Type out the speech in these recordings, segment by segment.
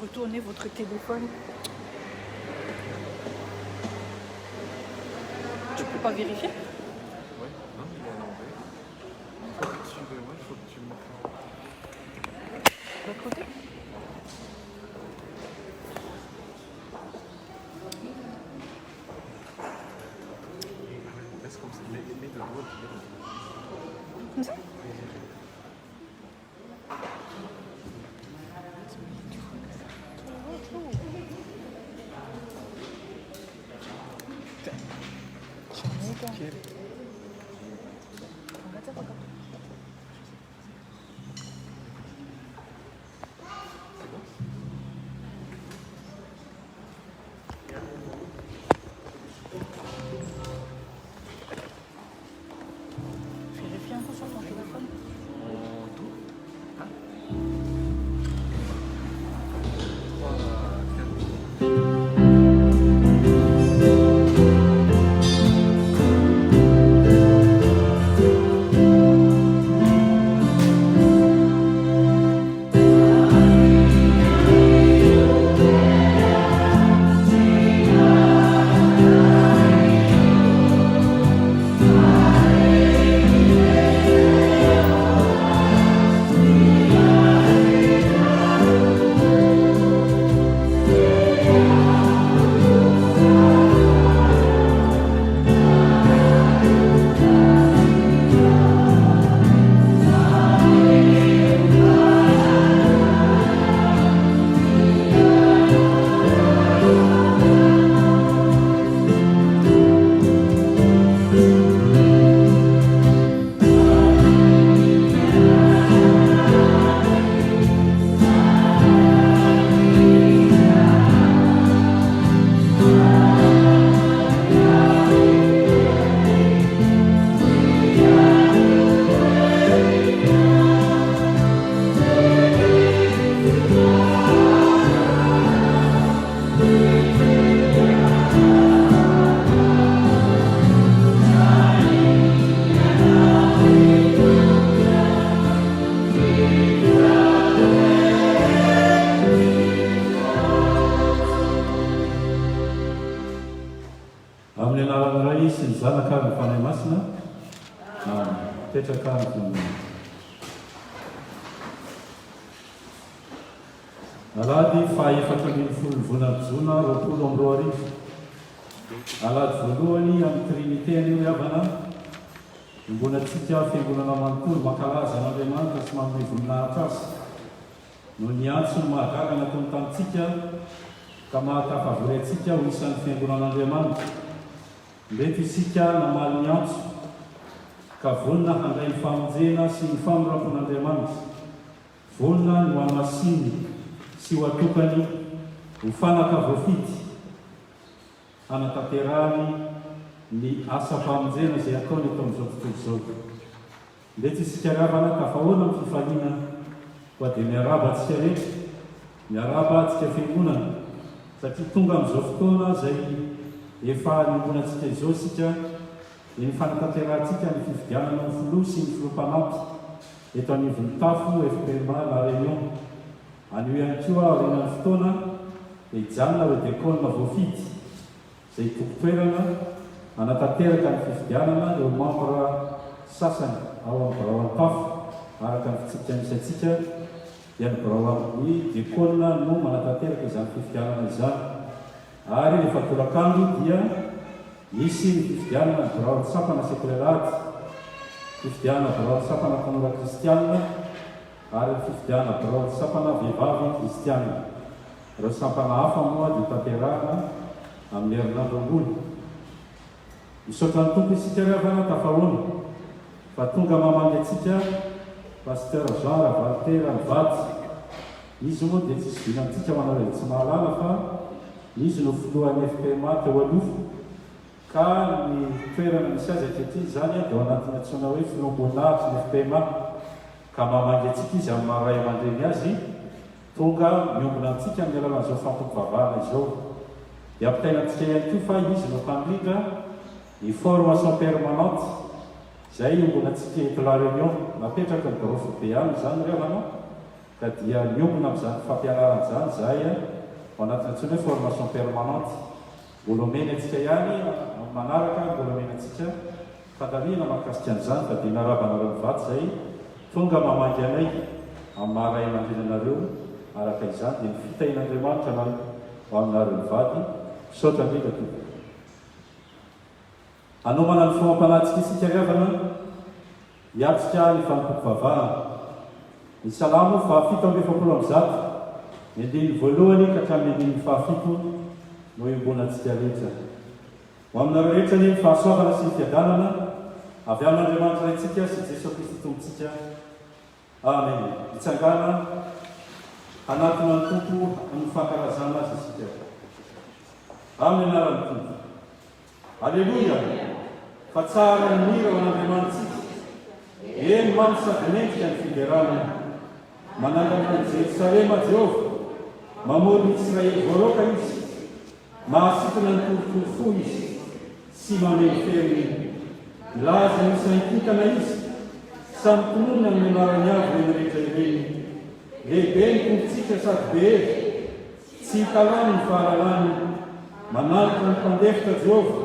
Retournez votre téléphone. Tu peux pas vérifier? Ouais, non, il est à l'envers. Suivez-moi, il faut que tu me fasses. L'autre côté? Laisse comme ça, mets le doigt. Comme ça? Vérifie un peu sur ton téléphone. En tout. Hein? 'Zay io mbola tsika eto la réunion napetraka ny garofo be any zany ry avanao ka dia miombona amin'izany fampianaran'izany zahay ho anatina ntsony hoe formation permanente mbola omeny atsika ihany manaraka mbola omeny atsika fandamina mahakasika an'izany fa dia narabanareo mivaty zay tonga mamangy anay amin'ny maharay aman-drenanareo araka izany dia ny fitahin'andriamanitra na ho aminareo mivady saotra ndrindra tompoko anomana ny fomampanatsika isika riavana hiatsika ny fanompoko vavahana ny salamo fahafito amby efapolo amin'ny zato ny andiny voalohany ka hatramin'ny andiny fahafito no embonantsika rehetra ho aminareo rehetra ny fahasoavana sy ny fiadanana avy amin'andriamanitra raintsika sy jesosy kristy tombontsika amen hitsangana anatina ny tompo ny fankarazana azy isika amin'ny anaran'ny tompo alleloia fa tsara ny mira ho an'andriamanitsika eny mamy sady mentsika ny fiderana manangana ny jerosalema jehova mamory ny israely voaroka izy mahasitona ny torotoro fo izy sy mameny feriny milaza ny saintokana izy samy tonony amin'ny anarany avy reny rehetra ireny lehibe ny tompontsika sady be tsy hitalany ny fahalalany manalitra ny mpandefitra jehova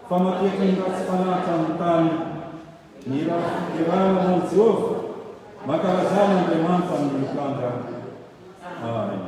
fa matetika ny raha tsy fanahitra amin'ny tany ny raha fiderana ny jehova mankarazana andriamanitra amin'ny mikandra amen.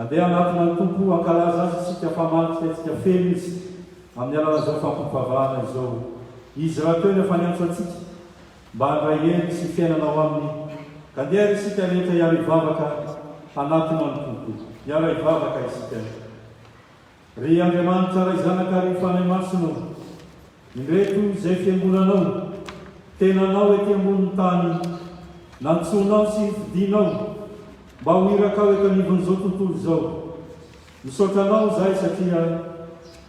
Andeha anatina ny tompo ankalaza azy isika famaritra itsika feno izy amin'ny alalan'izao fampivavahana izao. Izy raha teo nefa niantso antsika mba handray hery sy fiainana ao aminy. Ka andeha isika rehetra hiara hivavaka anatina ny tompo. Hiara hivavaka isika. Ry Andriamanitra ray zanaka ry fanahy masino, Indreto izay fiangonanao, tenanao ety ambonin'ny tany, nantsonao sy fidinao, mba ho irakao eto anivon'izao tontolo izao. Misaotranao zay satria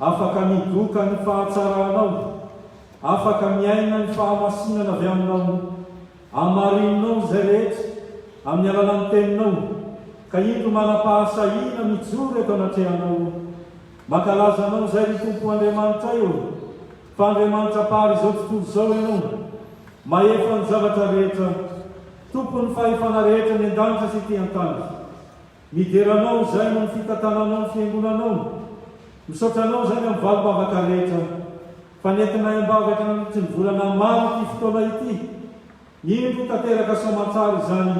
afaka midoka ny fahatsaranao, afaka miaina ny fahamasinana avy aminao, amarinao zay rehetra amin'ny alalan'ny teninao, ka indro manapahasahina mijoro eto anatrehanao. Mankalazanao zay ny tompo Andriamanitra eo, fa Andriamanitra pary izao tontolo izao ianao, maefa ny zavatra rehetra, tompony fahefana rehetra ny an-danitra sy ty an-tany. Mideranao zay no ny fitantananao ny fiangonanao, misaotranao zay amin'ny valom-bavaka rehetra, fa nentinay ambavaka nanotry ny volana maro ty fotoana ity, indro tanteraka soamantsara izany,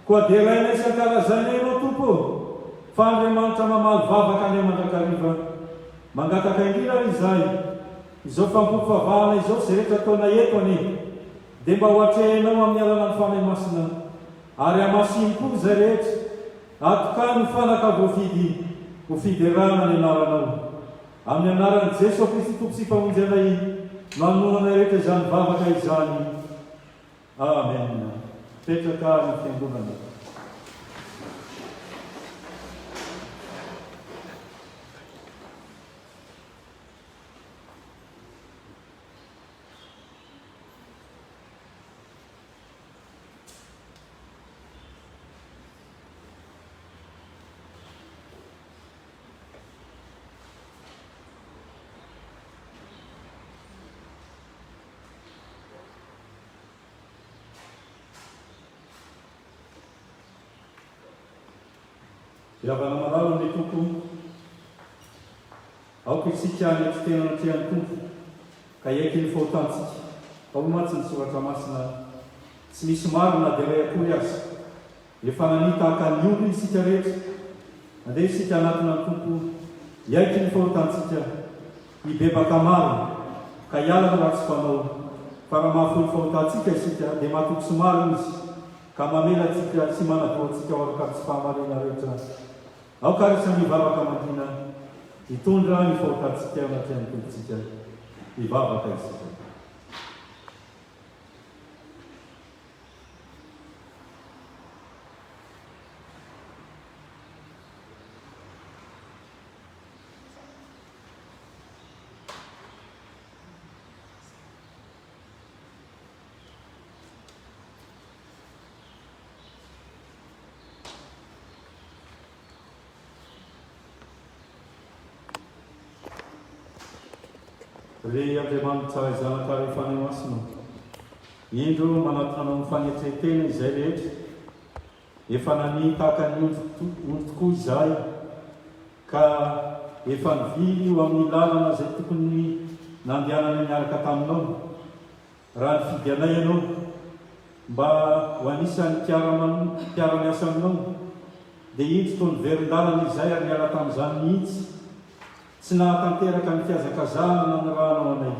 koa deraina isan-karazany ianao tompo, fa Andriamanitra mamaly vavaka any mandrakariva. Mangataka indrindra izay, izao fampofavahana izao zay rehetra ataona eto ane, dia mba ho atrehinao amin'ny alalan'ny fanahy masina, ary amasiny koa zay rehetra, atokany fanaka vofidy rana ny anaranao. Amin'ny anaran'i Jesosy Kristy tompo sy mpamonjy anay, manonana rehetra izany vavaka izany. Amen. Petraka ny fiangonana. Iavana malalo ny tompo, aoka isika ny tsy tena natrehan'ny tompo, ka iaiky ny fahotantsika. Ao matsy ny soratra masina, tsy misy maro na dia ray akory azy. Efa nanitahaka ny omby isika rehetra, andeha isika anatina ny tompo, iaiky ny fahotantsika, hibebaka maro, ka hiala ny ratsy fanao, fa raha mahafoy fahotantsika isika, dia matoky somary izy, ka mamelatsika sy manavoantsika ao araka tsy fahamarina rehetra. Ao karisa mivavaka madina, hitondra ny fahotantsika anatrehan'ny tompontsika, hivavaka isika. Re Andriamanitra zanaka rehefa ny masina, indro manatonanao ny fanetretena izay rehetra, efa nanitaka ny ondro tokoa izay, ka efa nivily eo amin'ny lalana izay tokony nandehanana miaraka taminao. Raha ny fidianay ianao, mba ho anisan'ny mpiara-miasa aminao, dia indro toy ny verin-dalana izay ary miala tamin'izany mihitsy, tsy nahatanteraka ny fiazakazahana na ny ranao anay.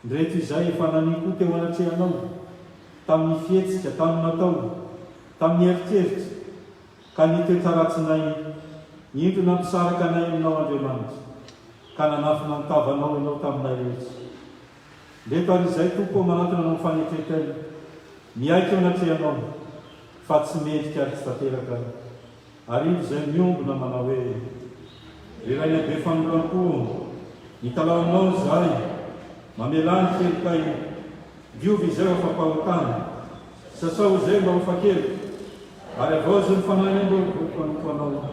Ndreto izay efa naniko teo anatrehanao, tamin'ny fietsika, tamin'ny natao, tamin'ny eritreritra, ka nitoetsaratsinay, indro nampisaraka anay aminao Andriamanitra, ka nanafina nitavanao ianao taminay rehetra. Ndreto ary izay tompo manatona anao fanetretany, miaiky eo anatrehanao, fa tsy mendrika ary tsy tanteraka, ary indro izay miombona manao hoe Iraina be fanoloam-po, nitalaonao zay, mamelany kelikay, diovy izay afampahotany, sasao izay mba ho fakely, ary avao zay ny fanahy mboanao,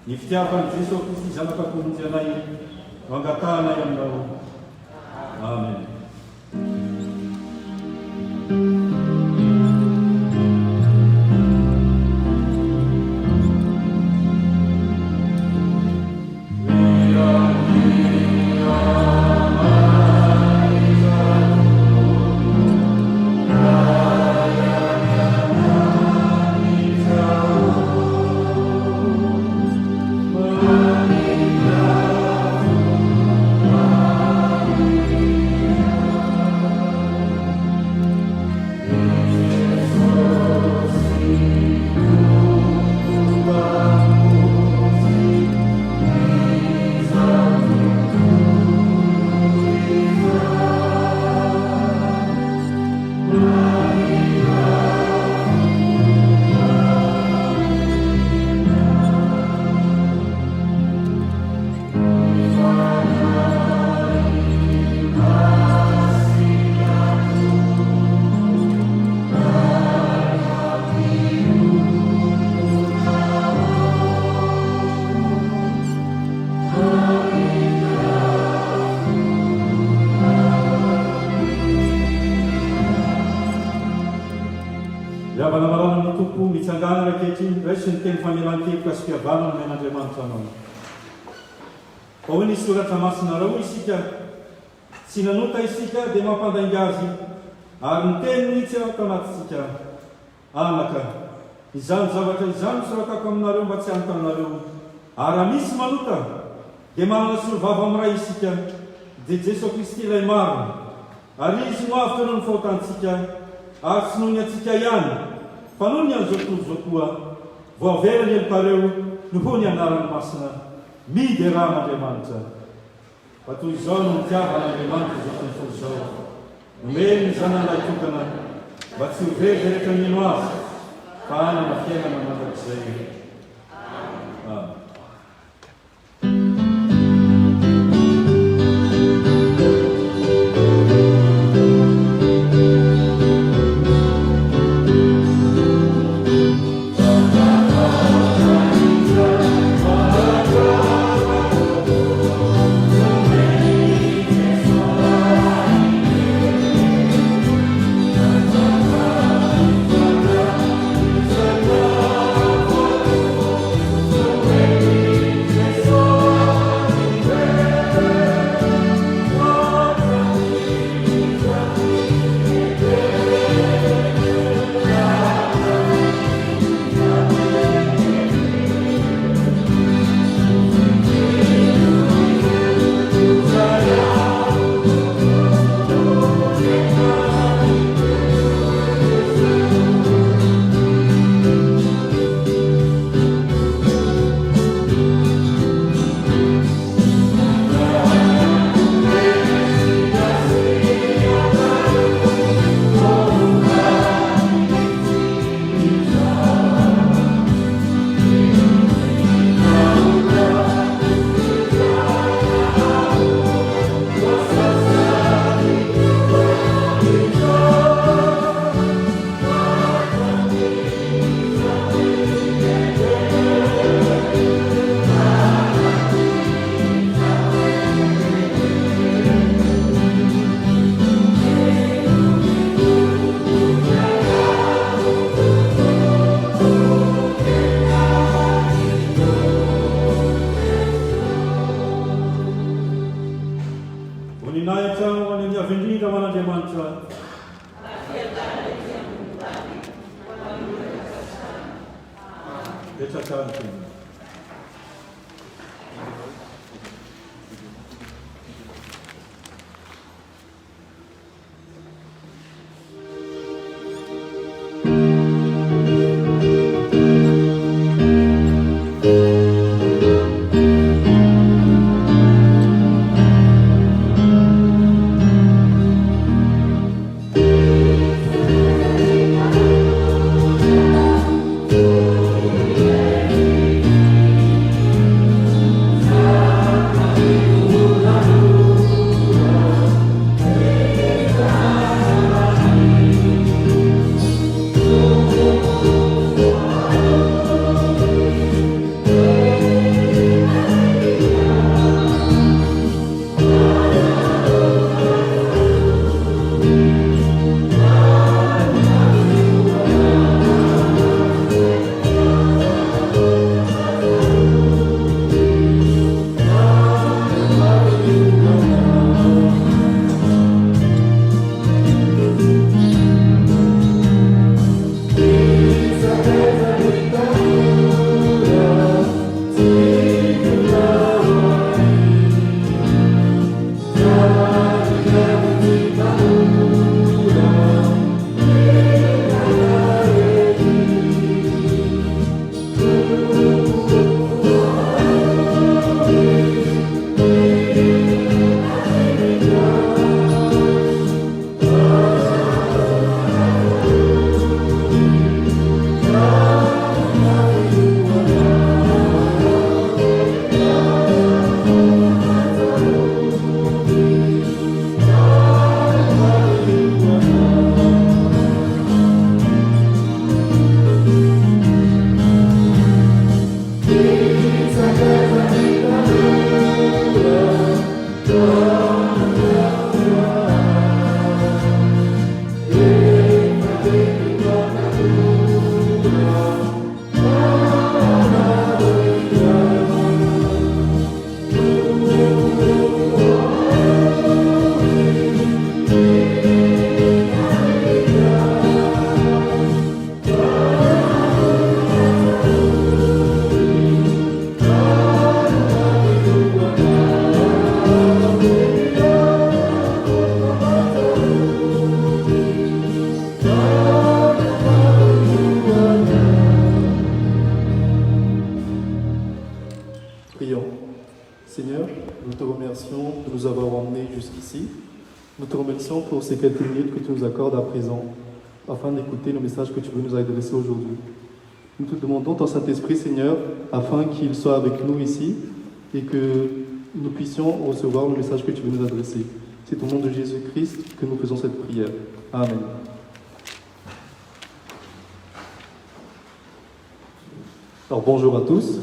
ny fitiavan'i Jesosy Kristy zanaka mpamonjy anay, ho angatahanay aminao. Amen. Riavana marana amin'ny tompo mitsangana rakehitriny raisy ny teny famelan-keloka sy fihavanana men'Andriamanitra anao. Ao ny soratra masinareo isika tsy nanota isika dia mampandainga azy ary ny teniny tsy ao tanatitsika anaka. Izany zavatra izany misoratako aminareo mba tsy anotanareo. Ary raha misy manota dia manana solovava amiray isika dia Jesosy Kristy ilay marina. Ary izy no avy tonoho ny fahotantsika ary tsy noho ny atsika ihany fa noho ny an'izao tontolo izao koa vao averany elipareo noho ny anarany masina midy rahan'Andriamanitra. Fa toy izao no nitiavan'Andriamanitra izao tontolo izao. Nomeny ny zanan'ilay tokana mba tsy ho very rehetra mino azy fa hanana fiainana mandrakizay. Amen. jusqu'ici. Nous te remercions pour ces quelques minutes que tu nous accordes à présent, afin d'écouter le message que tu veux nous adresser aujourd'hui. Nous te demandons ton Saint-Esprit, Seigneur, afin qu'il soit avec nous ici et que nous puissions recevoir le message que tu veux nous adresser. C'est au nom de Jésus-Christ que nous faisons cette prière. Amen. Alors bonjour à tous.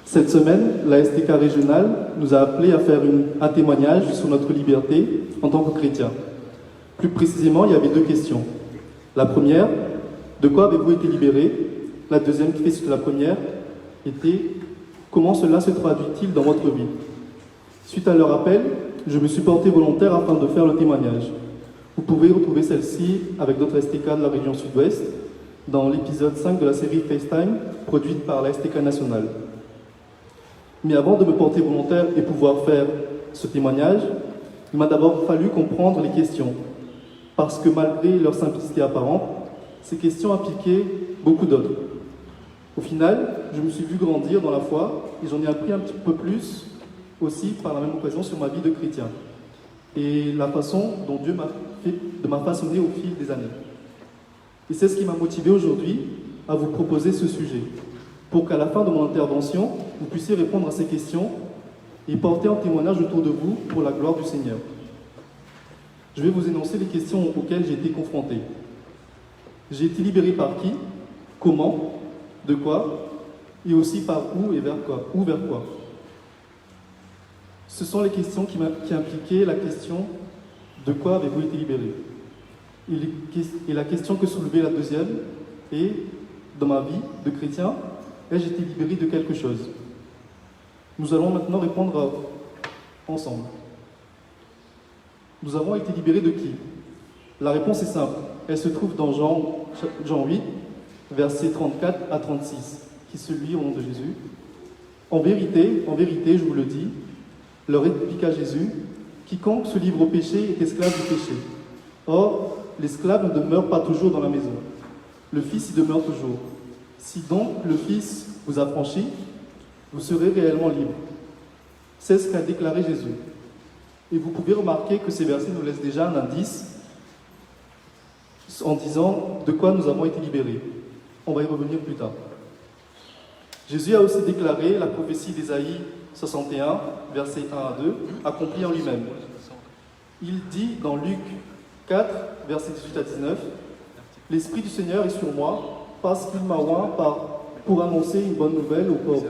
Cette semaine, la STK régionale nous a appelés à faire un témoignage sur notre liberté en tant que chrétiens. Plus précisément, il y avait deux questions. La première, de quoi avez-vous été libérés? La deuxième, qui fait suite à la première, était comment cela se traduit-il dans votre vie? Suite à leur appel, je me suis porté volontaire afin de faire le témoignage. Vous pouvez retrouver celle-ci avec d'autres STK de la région sud-ouest dans l'épisode 5 de la série FaceTime produite par la STK nationale. Mais avant de me porter volontaire et pouvoir faire ce témoignage, il m'a d'abord fallu comprendre les questions, parce que malgré leur simplicité apparente, ces questions impliquaient beaucoup d'autres. Au final, je me suis vu grandir dans la foi et j'en ai appris un petit peu plus aussi par la même occasion sur ma vie de chrétien et la façon dont Dieu m'a façonné au fil des années. Et c'est ce qui m'a motivé aujourd'hui à vous proposer ce sujet, pour qu'à la fin de mon intervention, vous puissiez répondre à ces questions et porter un témoignage autour de vous pour la gloire du Seigneur. Je vais vous énoncer les questions auxquelles j'ai été confronté. J'ai été libéré par qui? Comment? De quoi? Et aussi par où et vers quoi? Ou vers quoi? Ce sont les questions qui impliquaient la question de quoi avez-vous été libéré? Et la question que soulevait la deuxième est, dans ma vie de chrétien, ai-je été libéré de quelque chose? Nous allons maintenant répondre ensemble. Nous avons été libérés de qui? La réponse est simple. Elle se trouve dans Jean 8, versets 34 à 36, qui se lit au nom de Jésus. En vérité, je vous le dis, leur répliqua Jésus, quiconque se livre au péché est esclave du péché. Or, l'esclave ne demeure pas toujours dans la maison. Le Fils y demeure toujours. Si donc le Fils vous a franchi, vous serez réellement libre. C'est ce qu'a déclaré Jésus. Et vous pouvez remarquer que ces versets nous laissent déjà un indice en disant de quoi nous avons été libérés. On va y revenir plus tard. Jésus a aussi déclaré la prophétie d'Ésaïe 61, versets 1 à 2, accomplie en lui-même. Il dit dans Luc 4, versets 18 à 19, « L'Esprit du Seigneur est sur moi, parce qu'il m'a oint pour annoncer une bonne nouvelle aux pauvres.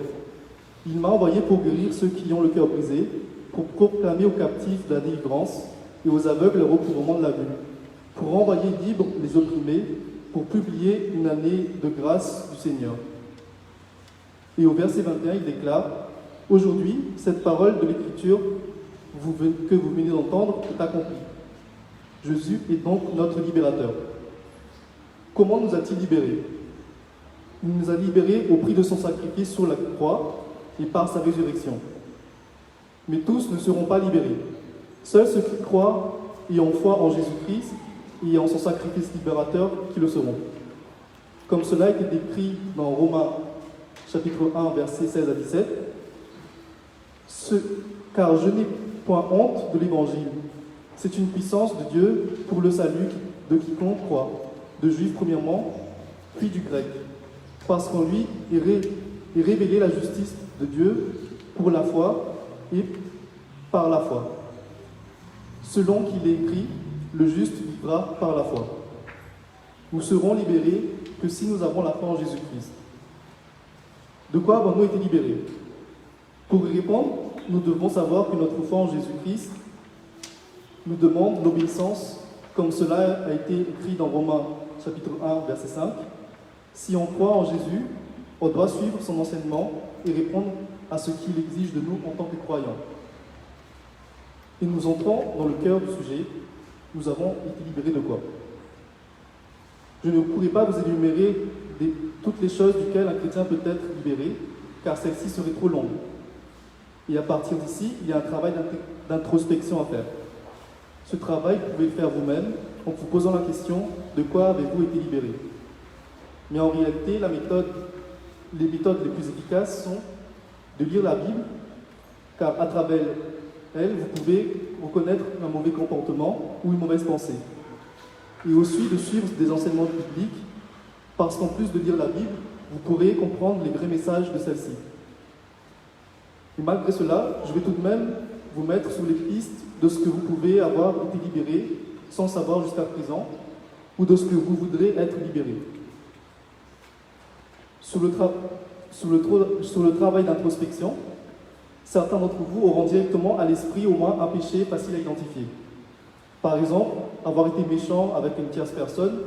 Il m'a envoyé pour guérir ceux qui ont le cœur brisé, pour proclamer aux captifs la délivrance et aux aveugles le recouvrement de la vue, pour renvoyer libres les opprimés, pour publier une année de grâce du Seigneur. » Et au verset 21, il déclare « Aujourd'hui, cette parole de l'Écriture que vous venez d'entendre est accomplie. Jésus est donc notre libérateur. » Comment nous a-t-il libérés? Il nous a libérés au prix de son sacrifice sur la croix et par sa résurrection. Mais tous ne seront pas libérés. Seuls ceux qui croient et ont foi en Jésus-Christ et en son sacrifice libérateur qui le seront. Comme cela a été décrit dans Romains chapitre 1, versets 16 à 17. Car je n'ai point honte de l'Évangile. C'est une puissance de Dieu pour le salut de quiconque croit, de Juifs premièrement, puis du Grec. Parce qu'en lui est révélée la justice de Dieu pour la foi et par la foi. Selon qu'il est écrit, le juste vivra par la foi. Nous serons libérés que si nous avons la foi en Jésus-Christ. De quoi avons-nous été libérés? Pour y répondre, nous devons savoir que notre foi en Jésus-Christ nous demande l'obéissance, comme cela a été écrit dans Romains chapitre 1, verset 5. Si on croit en Jésus, on doit suivre son enseignement et répondre à ce qu'il exige de nous en tant que croyants. Et nous entrons dans le cœur du sujet. Nous avons été libérés de quoi? Je ne pourrai pas vous énumérer toutes les choses duquel un chrétien peut être libéré, car celle-ci serait trop longue. Et à partir d'ici, il y a un travail d'introspection à faire. Ce travail, vous pouvez le faire vous-même en vous posant la question « De quoi avez-vous été libéré ?» Mais en réalité, les méthodes les plus efficaces sont de lire la Bible, car à travers elle, vous pouvez reconnaître un mauvais comportement ou une mauvaise pensée. Et aussi de suivre des enseignements bibliques, parce qu'en plus de lire la Bible, vous pourrez comprendre les vrais messages de celle-ci. Et malgré cela, je vais tout de même vous mettre sur les pistes de ce que vous pouvez avoir été libéré sans savoir jusqu'à présent, ou de ce que vous voudrez être libéré. Sur le travail d'introspection, certains d'entre vous auront directement à l'esprit au moins un péché facile à identifier. Par exemple, avoir été méchant avec une tierce personne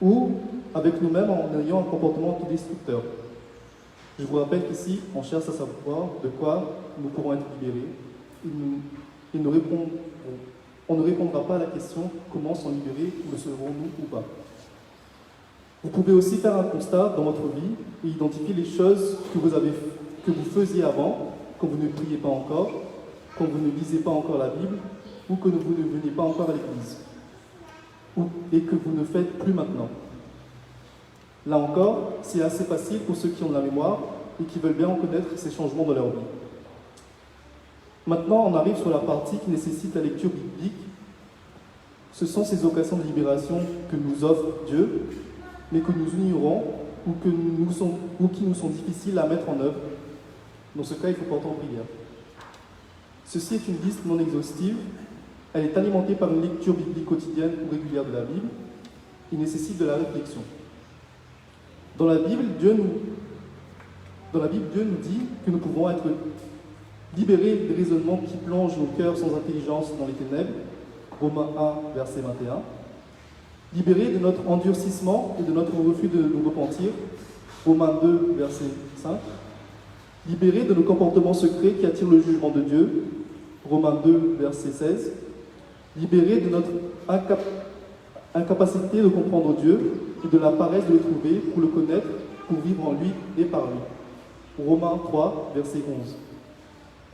ou avec nous-mêmes en ayant un comportement autodestructeur. Je vous rappelle qu'ici, on cherche à savoir de quoi nous pourrons être libérés. On ne répondra pas à la question comment s'en libérer ou le serons-nous ou pas. Vous pouvez aussi faire un constat dans votre vie et identifier les choses que vous faisiez avant, quand vous ne priez pas encore, quand vous ne lisez pas encore la Bible, ou que vous ne veniez pas encore à l'église, et que vous ne faites plus maintenant. Là encore, c'est assez facile pour ceux qui ont de la mémoire et qui veulent bien reconnaître ces changements dans leur vie. Maintenant, on arrive sur la partie qui nécessite la lecture biblique. Ce sont ces occasions de libération que nous offre Dieu, mais que nous ignorons ou qui nous sont difficiles à mettre en œuvre. Dans ce cas, il faut porter en prière. Ceci est une liste non exhaustive. Elle est alimentée par une lecture biblique quotidienne ou régulière de la Bible. Il nécessite de la réflexion. Dans la Bible, Dieu nous dit que nous pouvons être libérés des raisonnements qui plongent nos cœurs sans intelligence dans les ténèbres. Romains 1, verset 21. Libérés de notre endurcissement et de notre refus de nous repentir. Romains 2, verset 5. Libérés de nos comportements secrets qui attirent le jugement de Dieu. Romains 2, verset 16. Libérés de notre incapacité de comprendre Dieu et de la paresse de le trouver pour le connaître, pour vivre en lui et par lui. Romains 3, verset 11.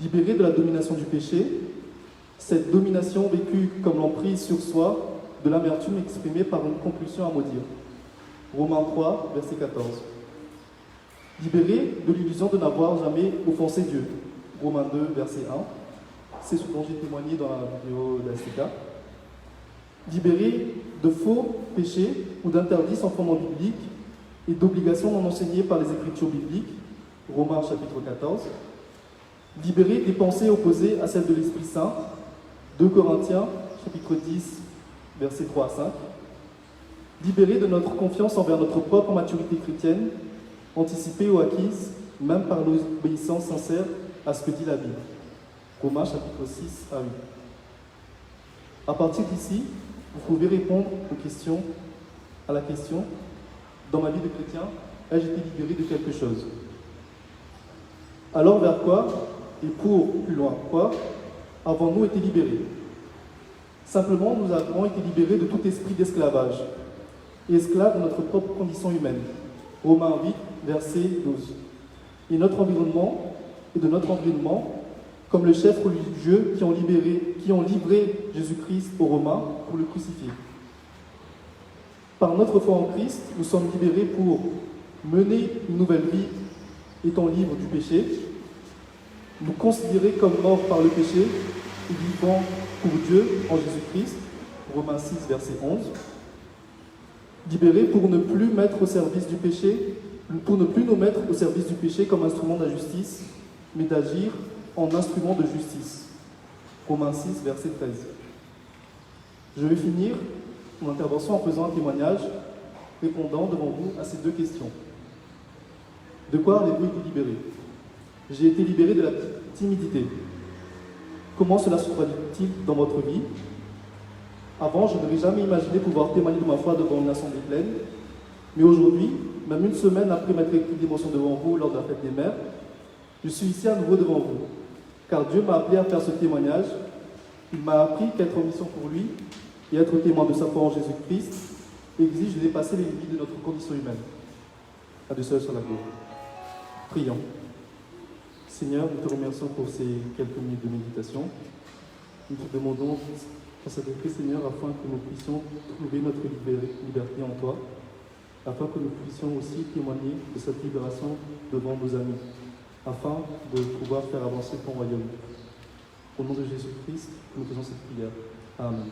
Libérés de la domination du péché, cette domination vécue comme l'emprise sur soi de l'amertume exprimée par une compulsion à maudire. Romains 3, verset 14. Libérés de l'illusion de n'avoir jamais offensé Dieu. Romains 2, verset 1. C'est ce dont j'ai témoigné dans la vidéo d'Astika. Libérés de faux péchés ou d'interdits sans fondement biblique et d'obligations non enseignées par les Écritures bibliques. Romains chapitre 14. Libérés des pensées opposées à celles de l'Esprit Saint. 2 Corinthiens chapitre 10, versets 3 à 5. Libérés de notre confiance envers notre propre maturité chrétienne, anticipée ou acquise, même par l'obéissance sincère à ce que dit la Bible. Romains chapitre 6 à 8. À partir d'ici, vous pouvez répondre à la question « Dans ma vie de chrétien, ai-je été libéré de quelque chose ?» Alors vers quoi, et pour plus loin quoi, avons-nous été libérés? Simplement, nous avons été libérés de tout esprit d'esclavage, et esclaves de notre propre condition humaine. Romains 8, verset 12. Et de notre environnement, comme le chef religieux qui ont livré Jésus-Christ aux Romains pour le crucifier. Par notre foi en Christ, nous sommes libérés pour mener une nouvelle vie étant libres du péché, nous considérer comme morts par le péché et vivants pour Dieu en Jésus-Christ, Romains 6, verset 11. Libérés pour ne plus mettre au service du péché, pour ne plus nous mettre au service du péché comme instrument d'injustice, mais d'agir en instrument de justice. Romains 6, verset 13. Je vais finir mon intervention en faisant un témoignage répondant devant vous à ces deux questions. De quoi avez-vous été libéré? J'ai été libéré de la timidité. Comment cela se traduit-il dans votre vie? Avant, je n'aurais jamais imaginé pouvoir témoigner de ma foi devant une assemblée pleine, mais aujourd'hui, même une semaine après m'être écrit d'émotion devant vous lors de la fête des mères, je suis ici à nouveau devant vous, car Dieu m'a appelé à faire ce témoignage. Il m'a appris qu'être en mission pour lui et être témoin de sa foi en Jésus-Christ exige de dépasser les limites de notre condition humaine. À Dieu seul sur la gloire. Prions. Seigneur, nous te remercions pour ces quelques minutes de méditation. Nous te demandons pour cet esprit, Seigneur, afin que nous puissions trouver notre liberté en toi, afin que nous puissions aussi témoigner de cette libération devant nos amis, afin de pouvoir faire avancer ton royaume. Au nom de Jésus-Christ, nous faisons cette prière. Amen.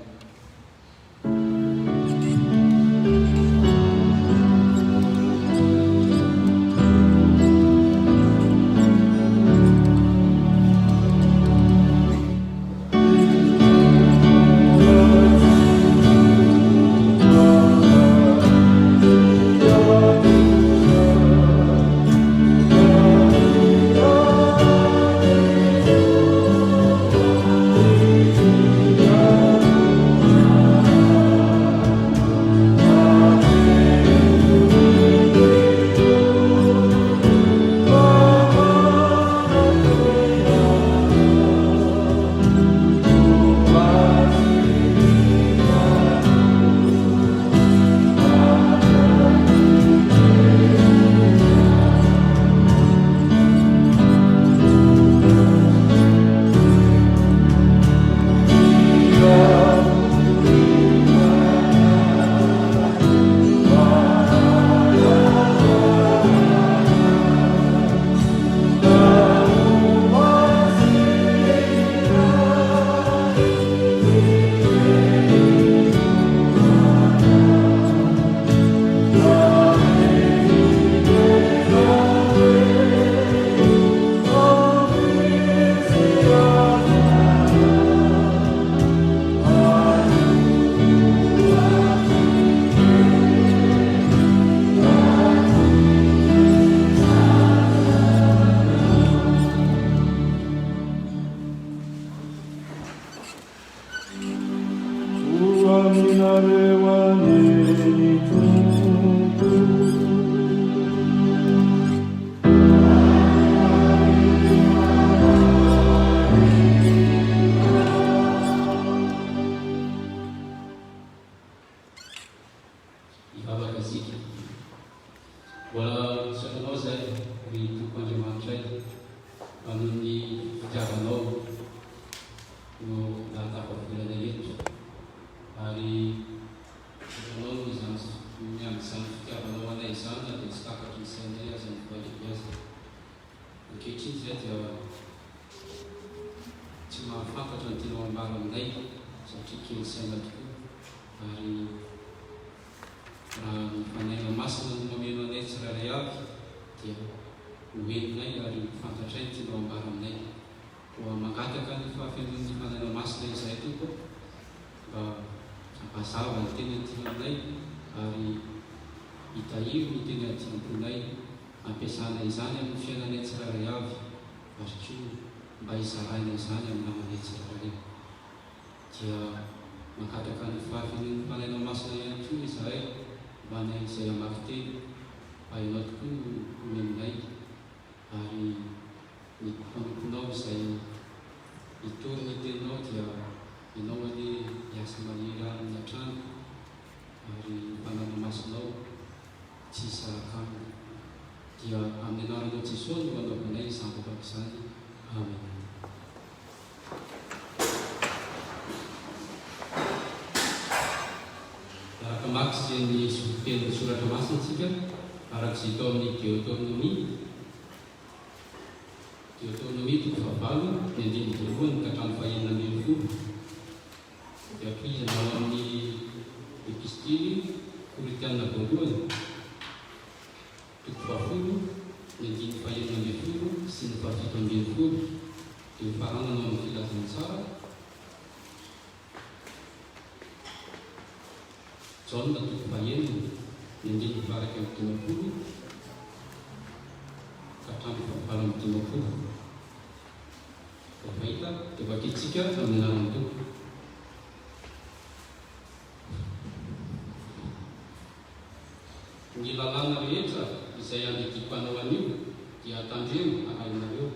Ny lalàna rehetra izay andikimpanao anio dia tandremo ahainareo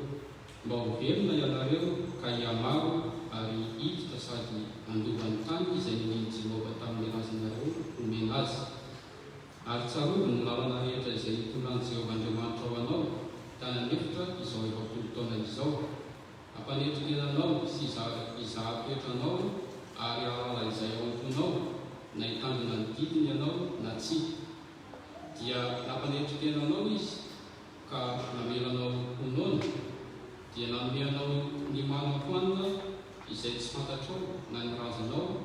mba ho velona ianareo ka hiamaro ary hiditra sady andovan'ny tany izay niny Jehovah tamin'ny razanareo omena azy. Ary tsarovy ny lalàna rehetra izay tolany Jehovah Andriamanitra ao anao tany anefitra izao efapolo taona izao. Ampanetrinenanao sy izaha-toetranao ary alala izay ao am-ponao na hitandrina ny didiny ianao na tsy. Dia nampanetrinenanao izy ka namelanao honoana dia nanomeanao ny manam-poanina izay tsy fantatrao na ny razanao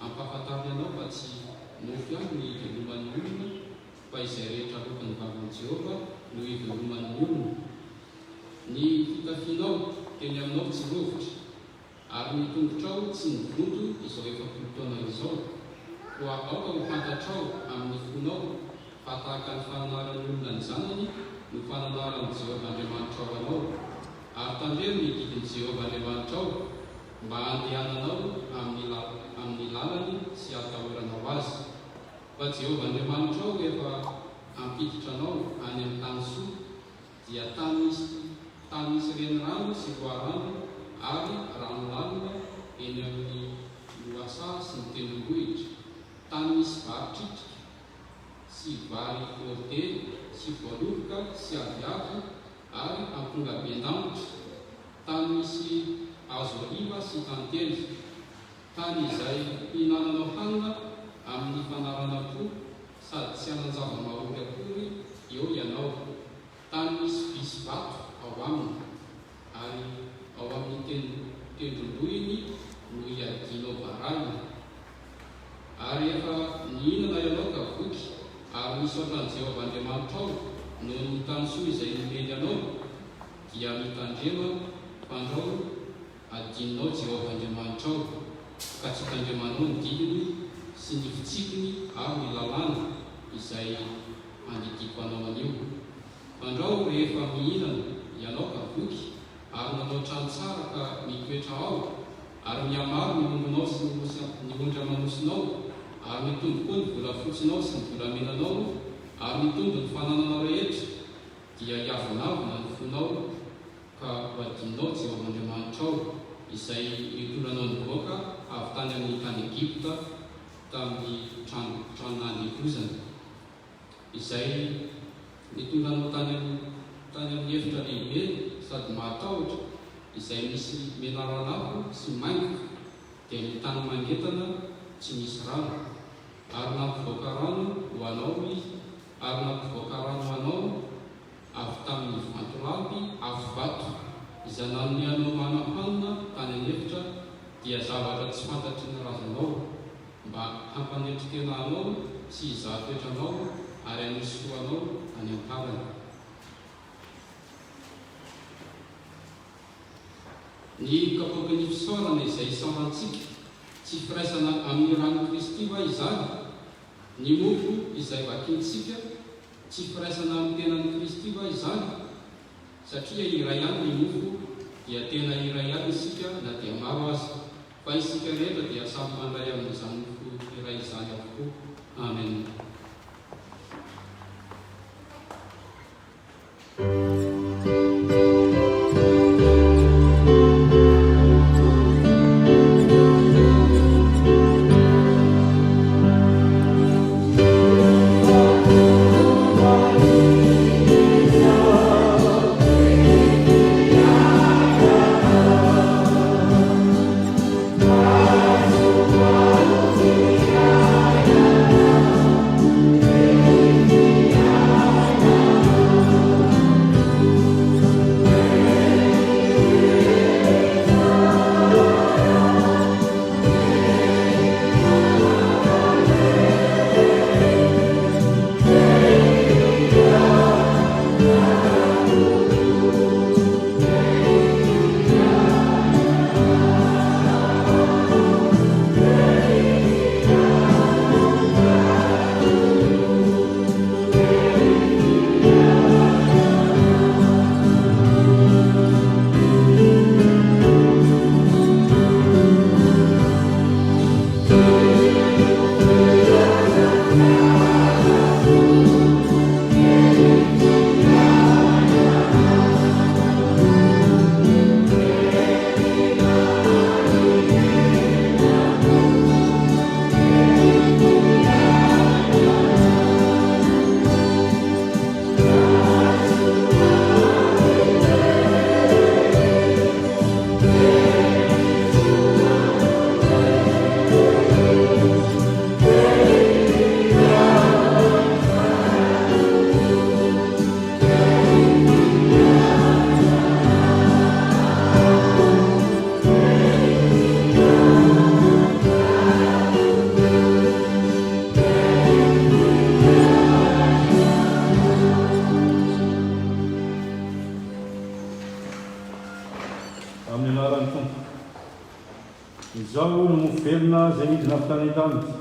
ampahafantariny anao fa tsy mofy ihany ny iveloman'ny olona fa izay rehetra lokany vavan'i Jehova no iveloman'ny olona. Ny fitafianao teny aminao tsy rovitra ary ny tongotrao tsy nivonto izao efa taona izao, koa aoka ho fantatrao amin'ny fonao fa tahaka ny fananaran'ny olona ny zanany no fananaran'ny Jehova Andriamanitra ao anao, ary tandremo ny didin'i Jehova Andriamanitra ao mba handehananao amin'ny lalany sy hatahoranao azy. Fa Jehova Andriamanitra ao efa ampiditra anao any amin'ny tany soa, dia tany misy renirano sy loharano ary ranolanina eny amin'ny loasa sy ny tendrombohitra, tany misy varitritrika sy vary ordely sy voaloloka sy aviavy ary amponga ben-danitra, tany misy hazo oliva sy tantely, tany izay hihinananao hanina amin'ny fanarana po sady tsy hanan-java-mahory akory eo ianao, tany misy visy vato ao aminy ary ao amin'ny tendrombohiny no iadinao varahina. Ary efa nihinana ianao ka voky ary misaotran'i Jehova Andriamanitra ao noho ny tany soa izay nomeny anao, dia mitandrema fandrao adininao Jehova Andriamanitra ao, ka tsy tandremanao ny didiny sy ny fitsikiny ary ny lalàna izay andidiko anao anio. Fandrao rehefa mihinana ianao ka voky ary nanao trano tsara ka mitoetra ao, ary miamaro ny ombonao sy ny ondra manosinao, ary mitombo koa ny volafotsinao sy ny volamenanao, ary mitombo ny fanananao rehetra, dia hiavonavona ny fonao ka hoadininao Jehova Andriamanitra ao, izay nitoranao nivoaka avy tany amin'ny tany Egipta tamin'ny trano nandevozana, izay nitoranao tany amin'ny efitra lehibe sady mahatahotra izay misy menaranavo sy maingoka, dia ny tany mangetana tsy misy rano, ary nampivoaka rano ho anao izy, ary nampivoaka rano anao avy tamin'ny vantolampy afo vato, izay nanome anao manahanina tany anefitra, dia zavatra tsy fantatry ny razanao mba hampanetrikena anao sy hizaha-toetranao ary hanosoanao any am-parany. Ny kapoaka ny fisaorana izay samantsika tsy firaisana amin'ny rano Kristy va izany? Ny mofo izay vakintsika tsy firaisana amin'ny tenan'ny Kristy va izany? Satria iray ihany ny mofo, dia tena iray ihany isika na dia maro azy, fa isika rehetra dia samy mandray amin'izany mofo iray izany avokoa. Amen. Izao no mofo velona izay midina amin'ny tany an-danitra.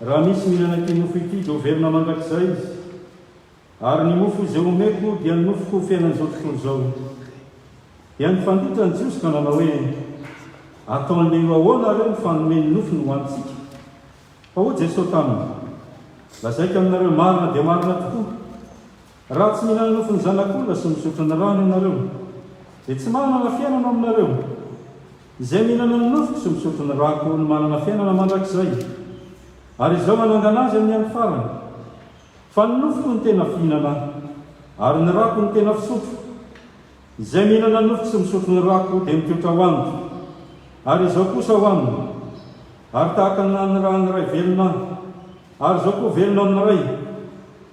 Raha misy mihinana ity mofo ity dia ho velona mandrakizay izy. Ary ny mofo izay omeko dia ny nofoko fiainan'izao tontolo izao. Dia nifanditra ny Jiosy ka nanao hoe ataon'ilay eo ahoana ireo ny fanomeny nofo no hoantsika. Fa hoy Jesosy taminy, lazaiko aminareo marina dia marina tokoa. Raha tsy mihinana nofo ny zanak'olona sy misotro ny rano ianareo, dia tsy manana fiainana aminareo. Izay mihinana ny nofoko sy misotro ny rako no manana fiainana mandrakizay. Ary izao manangana azy amin'ny amin'ny farany. Fa ny nofoko ny tena fihinana, ary ny rako ny tena fisotro. Izay mihinana ny nofoko sy misotro ny rako dia mitoetra ho amiko. Ary izao kosa ho aminy. Ary tahaka ny raha ny ray velona, ary izao koa velona amin'ny ray.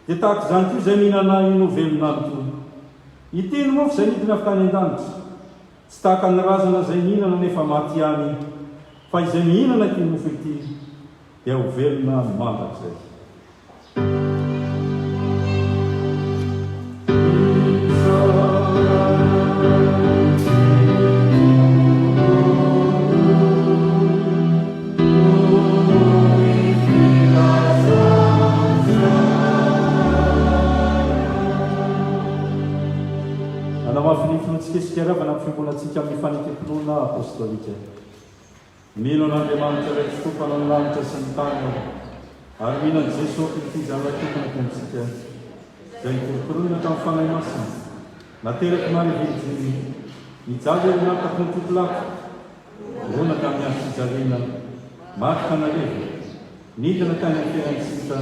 Dia tahaka izany koa izay mihinana ino velona amiko. Ity ny mofo izay midina avy tany an-danitra. Tsy tahaka ny razana izay mihinana nefa maty any, fa izay mihinana ity mofo ity dia ho velona mandrakizay. Fiarovana amin'ny fiombonatsika amin'ny fanekempinoana apôstôlika. Mino an'Andriamanitra raiky fitompana ny lanitra sy ny tany, ary mino an'i Jesosy Kristy izany tokana tentsika, izay nikorokoroina tamin'ny fanahy masina, nateraky Maria Virginy, nijaly eo nataka ny totolaka, rona tamin'ny andro fijaliana, maty tanaleva, nidina tany amin'ny fiainantsika,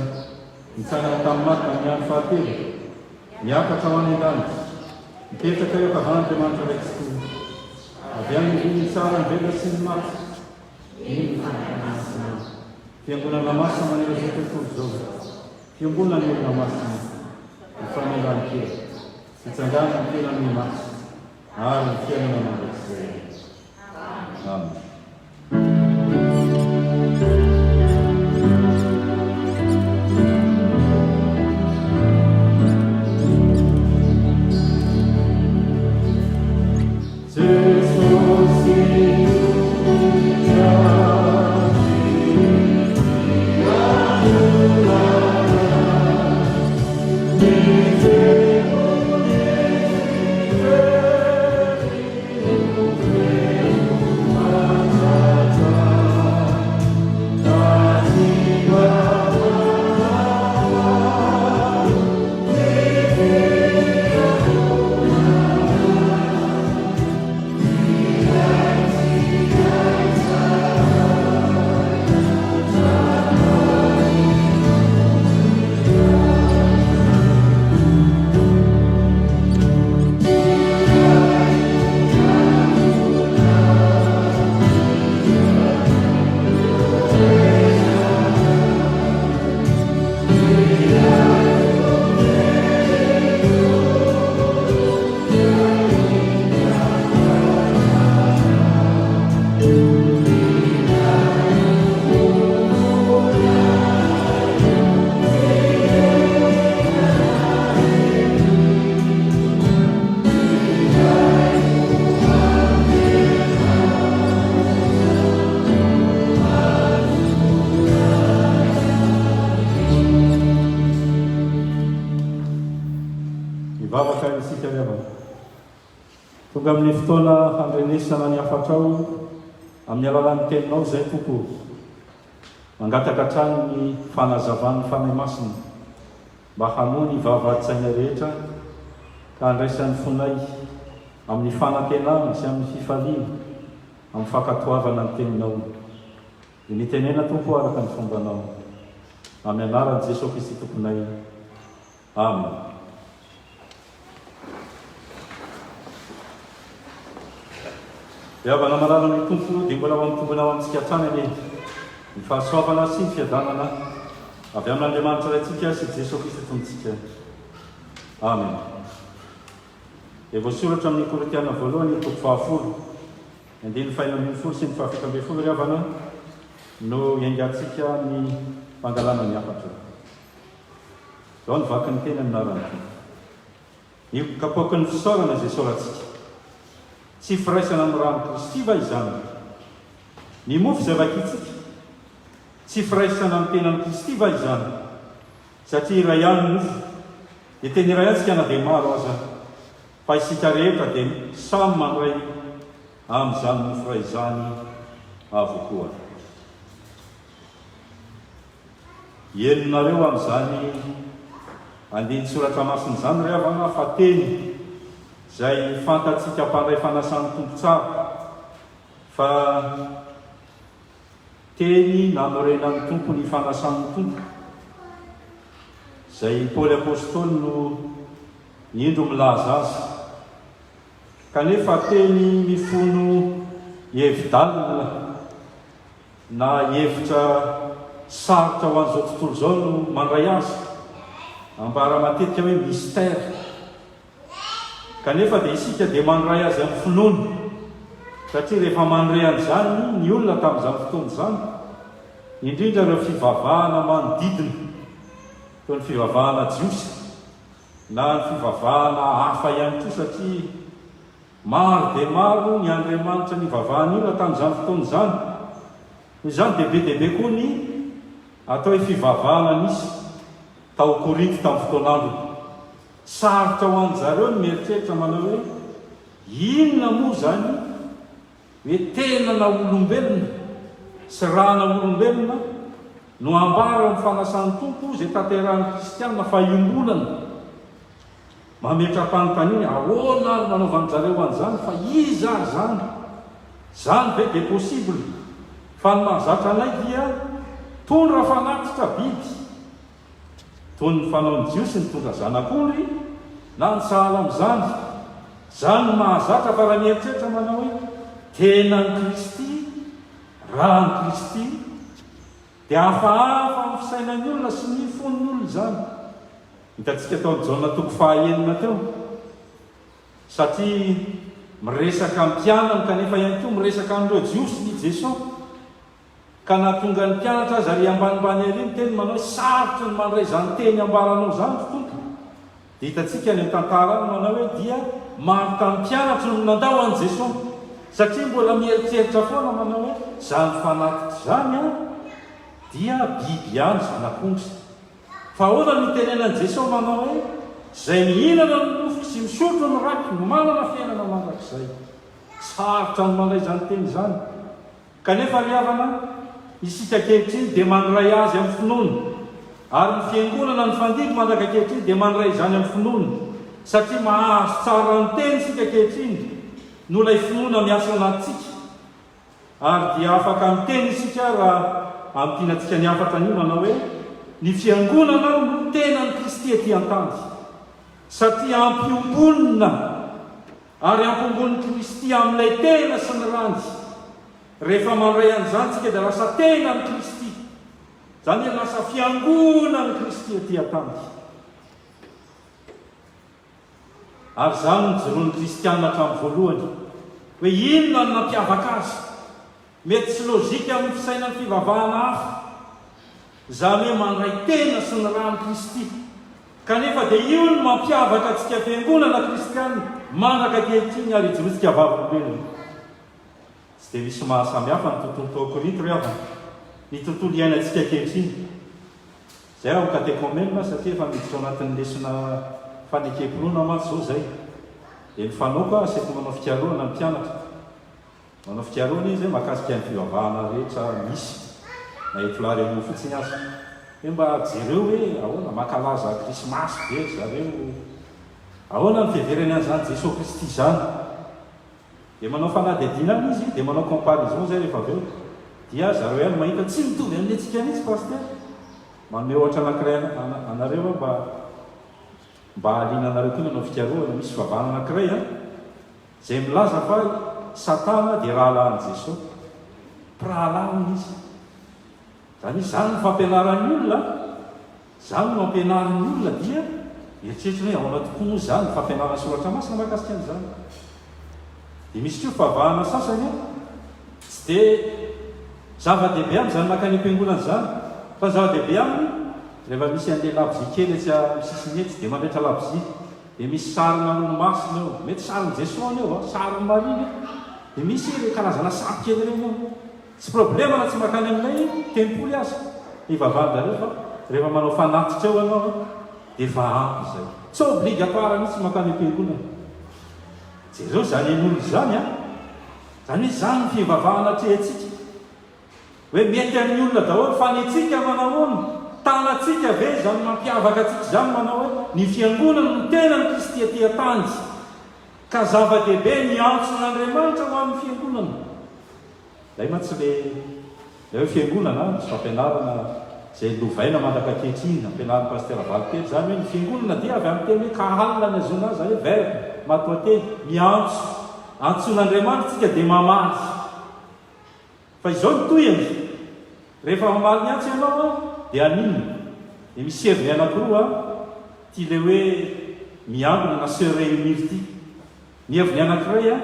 nitsangana tamin'ny maty amin'ny andro fahatelo, niakatra ho any an-danitra. Mipetraka eo kavan'Andriamanitra raiky tokoa. Avy any ny tsara ny vela sy ny maty. Fiangonana masina manera izao tontolo izao. Fiangonana ny olona masina. Ny famelany kely. Fitsangana ny tena ny maty. Ary ny fiainana mandrakizay. Amen. Tonga amin'ny fotoana handrenesana ny afatrao amin'ny alalan'ny teninao izay tokoa. Mangataka hatrany ny fanazavan'ny fanahy masina mba hamoa ny vavahady-tsaina rehetra ka handraisan'ny fonay amin'ny fanantenana sy amin'ny fifaliana amin'ny fankatoavana ny teninao. Dia nitenena tompo araka ny fombanao. Amin'ny anaran'i Jesosy Kristy tomponay. Amen. Dia avy namalala ny tompo dia mbola ho amitombonao amintsika hatrany ny fahasoavana sy ny fiadanana avy amin'Andriamanitra raintsika sy Jesosy Kristy tompontsika. Amen. Dia voasoratra amin'ny Korintiana voalohany toko 10, 4 sy ny 7 ry havana no iangatsika ny fangalana ny afatra. Izao ny vaky ny teny amin'arany. Ny kapoaky ny fisaorana izay soratsika. Tsy firaisana amin'ny rano Kristy va izany? ny mofo zavakitsika tsy firaisana amin'ny tenan'ny Kristy va izany satria iray ihany mofo dia teny iray antsika na dia maro aza fa isika rehetra dia samy mandray amin'izany mofo ray izany avokoa. Enonareo amin'izany andiny soratra masiny izany ry havana fa teny izay fantatsika mpandray fanasany tompo tsara fa teny nanorenan'ny tompo ny fanasan'ny tompo izay Paoly apôstôly no indro milaza azy kanefa teny mifono hevi-dalina na hevitra sarotra ho an'izao tontolo izao no mandray azy ambara matetika hoe mystère kanefa dia isika dia mandray azy amin'ny finoana satria rehefa mandray an'izany ny olona tamin'izany fotoana izany indrindra ireo fivavahana manodidina toy ny fivavahana jiosy na ny fivavahana hafa ihany koa satria maro dia maro ny Andriamanitra ny vavahany olona tamin'izany fotoana izany izany dehibe koa ny atao hoe fivavahana nisy tao Korinty tamin'ny fotoanandro sarotra ho an'zareo ny mieritreritra manao hoe inona moa zany hoe tenana olombelona sy rahana olombelona no ambara amin'ny fanasan'ny tompo izay tanterahan'ny kristianina fa iombolana mametra-panontaniana ahoana ary nanaovan'zareo an'izany fa iza ary zany ve dia possible fa ny mahazatra anay dia tondra fanatitra biby toy ny fanaon'ny jiosy ny tondra zanak'ondry na ny sahala amin'izany zany mahazatra fa raha mieritreritra manao hoe tenan'ny Kristy raha ny Kristy dia hafahafa amin'ny fisainan'ny olona sy ny fon'ny olona izany hitantsika tao Jaona toko fahaenina teo satria miresaka amin'ny mpianany kanefa ihany koa miresaka amin'ireo jiosy ny Jesosy ka nahatonga ny mpianatra azy ary ambanimbany ery ny teny manao hoe sarotra ny mandray izany teny ambaranao izany tompo dia hitantsika ny tantarany manao hoe dia maro tamin'ny mpianatra no nandao an'i Jesosy satria mbola mieritreritra foana manao hoe zany fanatitra izany a dia biby ihany zanak'ondry fa ahoana no itenenan'i Jesosy manao hoe izay mihinana ny mofo sy misotro ny raky no manana fiainana mandrakizay sarotra ny mandray izany teny izany kanefa ry havana isika kehitriny dia mandray azy amin'ny finoana ary ny fiangonana ny fandidy mandaka kehitriny dia mandray izany amin'ny finoana satria mahazo tsara ny teny isika kehitriny no ilay finoana miasa anatsika ary dia afaka miteny isika raha ampianantsika ny afatra ny manao hoe ny fiangonana no tenan'ny Kristy ety an-tany satria ampiombonina ary ampombon'ny Kristy amin'ilay tena sy ny randy rehefa mandray an'izany tsika dia lasa tenan'ny Kristy zany hoe lasa fiangonan'ny Kristy ety an-tany ary zany ny joroan'ny kristianina hatramin'ny voalohany hoe inona no nampiavaka azy mety tsy lôzika amin'ny fisainan'ny fivavahana hafa zany hoe mandray tena sy ny ran'ny Kristy kanefa dia io no mampiavaka antsika fiangonana kristianina mandraka kehitriny ary ijorotsika vavolombelona tsy dia misy mahasamihafa ny tontolo tao Korinto ry havana ny tontolo iainantsika kehitriny zay aho katekomena satria efa miditra ao anatin'ny lesona fanekempoloana mantsy zao zay dia mifanaoko asaiko manao fikaroana ny mpianatra manao fikaroana izy mahakasika ny fivavahana rehetra misy na etolary amin'ny fotsiny azy hoe mba jereo hoe ahoana makalaza krismasy be zareo ahoana ny fiheverany an'izany Jesosy Kristy izany dia manao fanadidinana izy dia manao comparaison zay rehefa aveo dia zareo ihany mahita tsy mitovy amin'ny antsika mihitsy paster manome ohatra anankiray anareo mba aliana anareo koa manao fikaroana misy fivavahana anankiray zay milaza fa Satana dia rahalahin'i Jesosy mpirahalahiny izy zany izany ny fampianaran'ny olona zany no ampianaran'ny olona dia eritreritry hoe ahoana tokoa moa zany ny fampianarana soratra masina mahakasika an'izany dia misy koa fivavahana sasany tsy dia zava-dehibe aminy zany makany am-piangonana zany fa zava-dehibe aminy rehefa misy an'ilay labozia kely etsy misisiny etsy dia mandretra labozia dia misy sarina olo-masina eo mety sariny Jesosy eo sariny Maria dia misy karazana sapy kely ireny eo tsy problema na tsy makany aminay tempoly azy ivavandare fa rehefa manao fanatitra eo anao dia efa ampy zay tsy obligatoire mihitsy makany am-piangonana jereo zany en'olo zany a zany hoe zany ny fivavahana trehantsika hoe mety amin'ny olona daholo fa ny tsika manahoana tanatsika ve zany mampiavaka atsika zany manao hoe ny fiangonana no tena ny kristiatia-tany ka zava-dehibe ny antson'Andriamanitra ho amin'ny fiangonana zay ma tsy le hoe fiangonana sy fampianarana zay lovaina mandaka-kehitriny ampianarana paster Valtely zany hoe ny fiangonana dia avy amin'ny teny hoe kahalina ny azona azy hoe verbe matoateny miantso antson'Andriamanitra tsika dia mamaly fa izao ny toyany rehefa mamaly ny antso ianao a dia aninona dia misy heviny anankiroa ty le hoe miangona na se réunir ty ny heviny anankiray a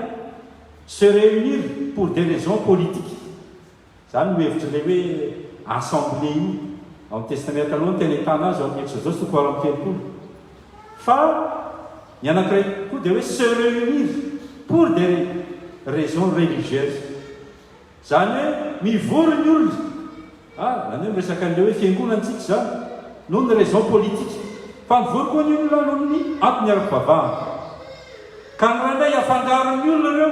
se réunir pour des raisons politiques zany no hevitra le hoe assemblée io ao amin'ny testament taloha ny tena ahitana azy ao amin'ny Exodus 40 fa ny anankiray koa dia hoe se réunir pour des raisons religieuses zany hoe mivory ny olona zany hoe miresaka an'le hoe fiangonantsika zany noho ny raison politique fa mivory koa ny olona noho ny antony ara-pivavahana ka ny raindray afangaron'ny olona reo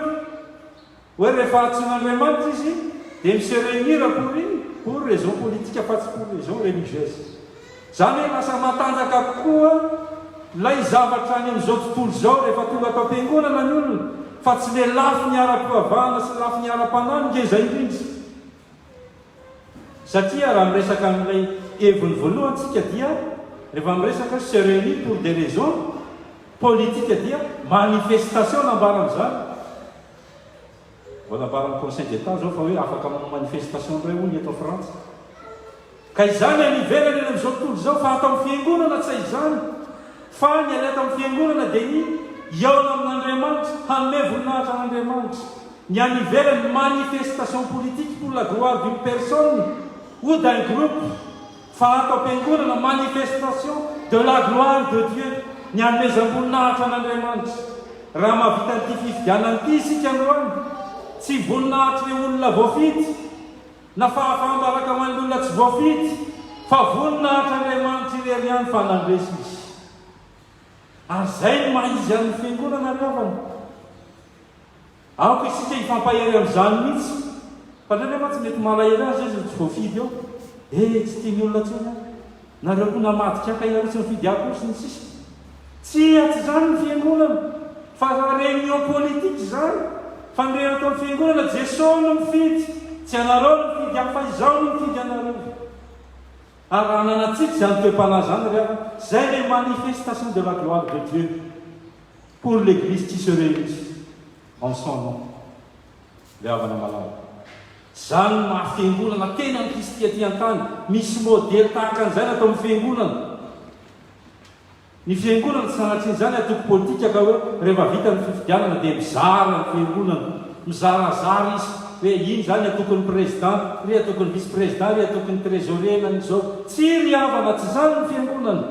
hoe rehefa antson'Andriamanitra izy dia mise réunir pour raison politique fa tsy pour raison religieuse zany hoe lasa matanjaka kokoa lay zavatra any amin'izao tontolo zao rehefa tonga atao am-piangonana ny olona fa tsy le lafy ny ara-pivavahana sy lafy ny ara-panany nge zay indrindra satria raha miresaka amin'ilay heviny voalohantsika dia rehefa miresaka se réunir pour des raisons politique dia manifestation nambara amin'izany nambara amin'ny conseil d'état zao fa hoe afaka manao manifestation ray ony eto Frantsa ka izany anivelany eny amin'izao tontolo zao fa atao amin'ny fiangonana tsy izany fa ny aleta amin'ny fiangonana dia ny iaona amin'Andriamanitra hanome voninahitra an'Andriamanitra ny anivelany manifestation politique pour la gloire d'une personne ou d'un groupe fa atao am-piangonana manifestation de la gloire de Dieu ny hanomezam-boninahitra an'Andriamanitra raha mahavita n'ity fifidianana ity isika androany tsy voninahitra ny olona voafity na fahafahambaraka hoan'ny olona tsy voafity fa voninahitra Andriamanitra irery ihany fa nandresy izy ary zay ny maizy amin'ny fiangonana riavana aoko isika hifampahery amin'izany mihitsy fa ndraindray tsy mety malahery azy izy tsy voafidy eo tsy tia ny olona tsony nareo koa namadika aka iareo tsy mifidy akory ny sisa tsy atsy zany ny fiangonana fa réunion politique zany fa ny rena atao amin'ny fiangonana Jesosy no mifidy tsy anareo no mifidy aho fa izao no mifidy anareo ary raha nanatsika zany toe-panahy zany rehefa zay les manifestations de la gloire de Dieu pour l'église qui se réunit en son nom le havana malala zany mahafiangonana tena ny kristiatia-tany misy modely tahaka an'izay natao amin'ny fiangonana ny fiangonana tsy sanatriny zany atoko politika ka hoe rehefa vita ny fifidianana dia mizara ny fiangonana mizarazara izy hoe iny zany atokon'ny président ry atokon'ny vice président ry atokon'ny trésorier nan'izao tsy ry havana tsy zany ny fiangonana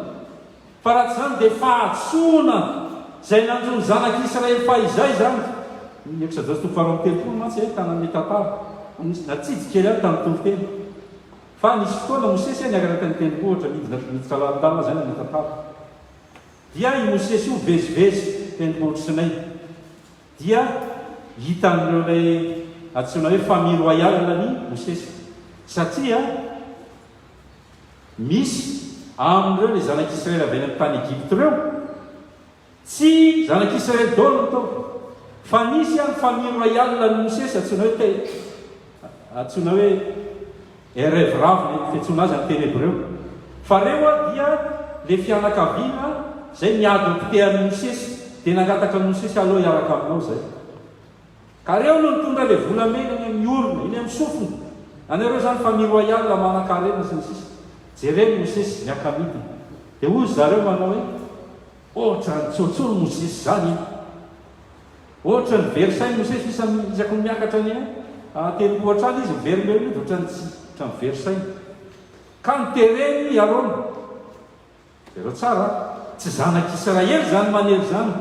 fa raha tsy zany dia fahatsoana zay nanjony zanak'Israely fa izay zany ny Exodus 40 mantsy hoe tanany tantara natsidikely any tamin'ny tontolo fa nisy fotoana Mosesy niakaraka ny tendrombohitra miditra lalindalina zany ny tantara dia i Mosesy io vezivezy tendrombohitra Sinay dia hitan'ireo lay antsoina hoe famille royale ny Mosesy satria misy amin'ireo le zanak'Israely avy any amin'ny tany Egypte reo tsy zanak'Israely daholo no tao fa nisy any famille royale ny Mosesy antsoina hoe Erevrave le fiantsoana azy amin'ny teny hébreu fa reo dia le fianakaviana zay miady mpitehan'ny Mosesy dia nangataka ny Mosesy aloha hiaraka aminao zay ka reo no nitondra le volamena iny amin'ny orona iny amin'ny sofina anareo zany famille royale la manan-karena sy ny sisa jereny Mosesy miakamidy dia ozy zareo manao hoe ohatra ny tsotsono Mosesy zany iny ohatra ny versay Mosesy isaky ny miakatra ny telombohatra any izy miverina eo iny ohatra ny versay ka nitereny Arona zereo tsara tsy zanak'Israely zany manery zany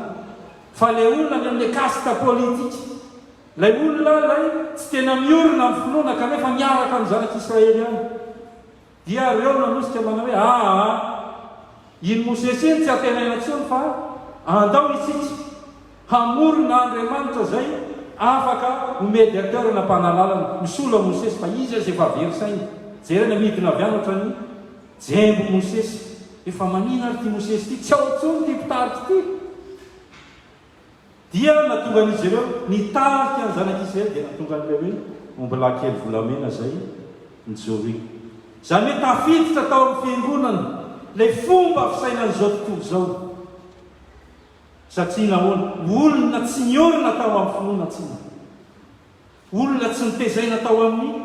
fa le olona ny amin'ny caste politique Lay olona lay tsy tena miorona amin'ny finoana kanefa miaraka amin'ny zanak'Israely any. Dia reo nanosika manao hoe iny Mosesy iny tsy atenaina intsony fa andao isika hamorona Andriamanitra zay afaka ho médiateur na mpanalalana. Misolo Mosesy fa izy azy efa very saina. Jerena midina avy any ohatrany jembo Mosesy. Efa manina ary ty Mosesy ty tsy ao intsony ty mpitarika ty. Dia natonga an'izy ireo nitarika ny zanak'Israely dia natonga an'ireo hoe ombola kely volamena zay nijoro iny. Zany hoe tafiditra tao amin'ny fiangonana lay fomba fisainan'izao tontolo zao. Satria nahoana olona tsy niorona tao amin'ny finoana tsina. Olona tsy nitezaina tao amin'ny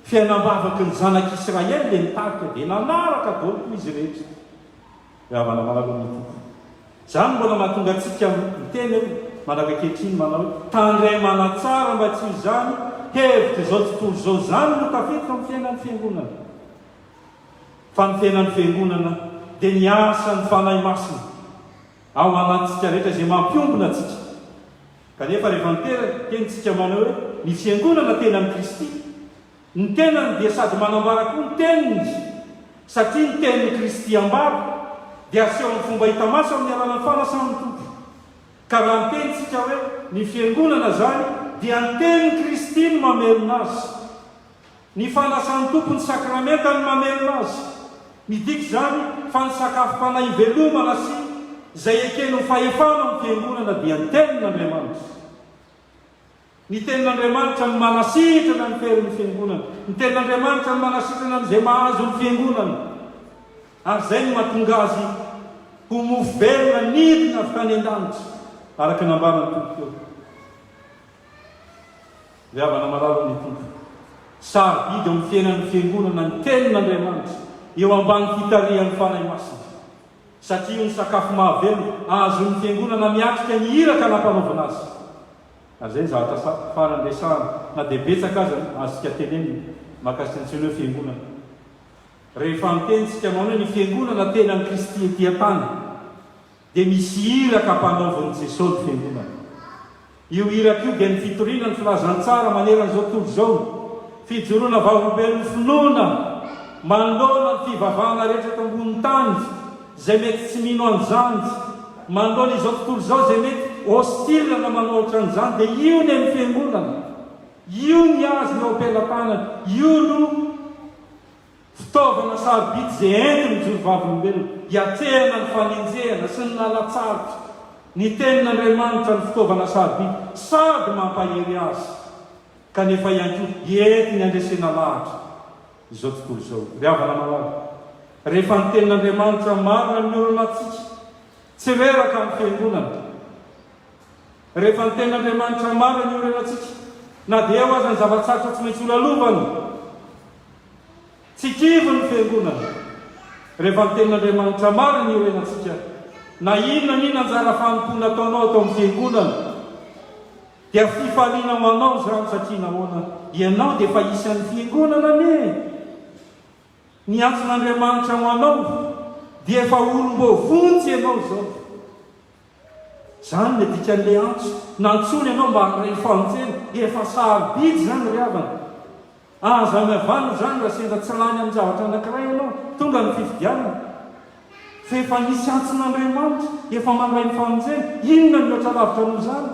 fiainam-bavaky ny zanak'Israely le nitarika dia nanaraka daholo koa izy rehetra. Havana manalo ny tompo. Zany mbola mahatonga antsika miteny hoe manaraka ankehitriny manao hoe tandremana tsara mba tsy izany hevitra izao tontolo izao zany no tafiditra amin'ny fiainan'ny fiangonana. Fa ny fiainan'ny fiangonana dia ny asa ny fanahy masina ao anatintsika rehetra izay mampiombona atsika. Kanefa rehefa tenitsika manao hoe ny fiangonana tena amin'ny Kristy, ny tenany dia sady manambara koa ny teniny satria ny tenin'ny Kristy ambara dia aseho amin'ny fomba hita maso amin'ny alalan'ny fanasan'ny tompo. Ka raha ny tenitsika hoe ny fiangonana zany dia ny tenin'ny Kristy no mamelona azy, ny fanasan'ny tompo ny sakramenta ny mamelona azy. Midika zany fa ny sakafo-panahy velomana sy zay ekeno fahefana amin'ny fiangonana dia ny tenin'Andriamanitra. Ny tenin'Andriamanitra ny manasitrana ny ferin'ny fiangonana. Ny tenin'Andriamanitra ny manasitrana n'izay mahazo ny fiangonana. Ary zay no mahatonga azy ho mofo velona nidina avy tany an-danitra araka nambarany tompo eo. Viavana malalo ny tompo. Sarobidy amin'ny fiainan'ny fiangonana ny tenin'Andriamanitra eo ambany fitarihan'ny fanahy masina. Satria ny sakafo mahavelona azon'ny fiangonana miatrika ny iraka nampanaovana azy. Ary zay zavatra fanandresahana na dia betsaka azy azontsika teneny mahakasika antsika hoe fiangonana. Rehefa mitenitsika manao ny fiangonana tena ny Kristy ety an-tany dia misy iraka mpanaovan'i Jesosy ny fiangonana. Io iraka io dia ny fitoriana ny filazantsara maneran'izao tontolo izao, fijoroana vaovolombelon'ny finoana, manoloana ny fivavahana rehetra eto ambony tany zay mety tsy mino an'izany, manoloana izao tontolo izao zay mety hostile na manao ohatran'izany, dia io ny amin'ny fiangonana, io ny azy ny ampelantanana, io no fitaovana sarobidy zay entiny mijoro vavolombelona hiatrehana ny falenjehana sy ny lalatsarotra. Ny tenin'Andriamanitra ny fitaovana sarobidy sady mampahery azy kanefa ihany koa entiny andresena lahatra izao tontolo izao. Riavana malala, rehefa ny tenin'Andriamanitra marina ny orona atsika tsy reraka amin'ny fiangonana, rehefa ny tenin'Andriamanitra marina ny orona atsika na dia eo aza ny zavatsarotra tsy maintsy holalovana, tsy kivy ny fiangonana. Rehefa ny tenin'Andriamanitra marina ny orena atsika na inona anjara fanompona ataonao atao amin'ny fiangonana dia fifaliana ho anao zany, satria nahoana ianao dia efa isan'ny fiangonana ny antson'Andriamanitra ho anao dia efa olom-bovonjy ianao zao. Zany le dikan'le antso nantsony ianao mba haray famonjena efa sarobidy zany ry havana. Aza mavana zany raha sendra tsy lany amin'ny zavatra anankiray ianao tonga ny fifidianana. Fa efa nisy antson'Andriamanitra efa mandray ny famonjena, inona ny loatra lavitra noho zany?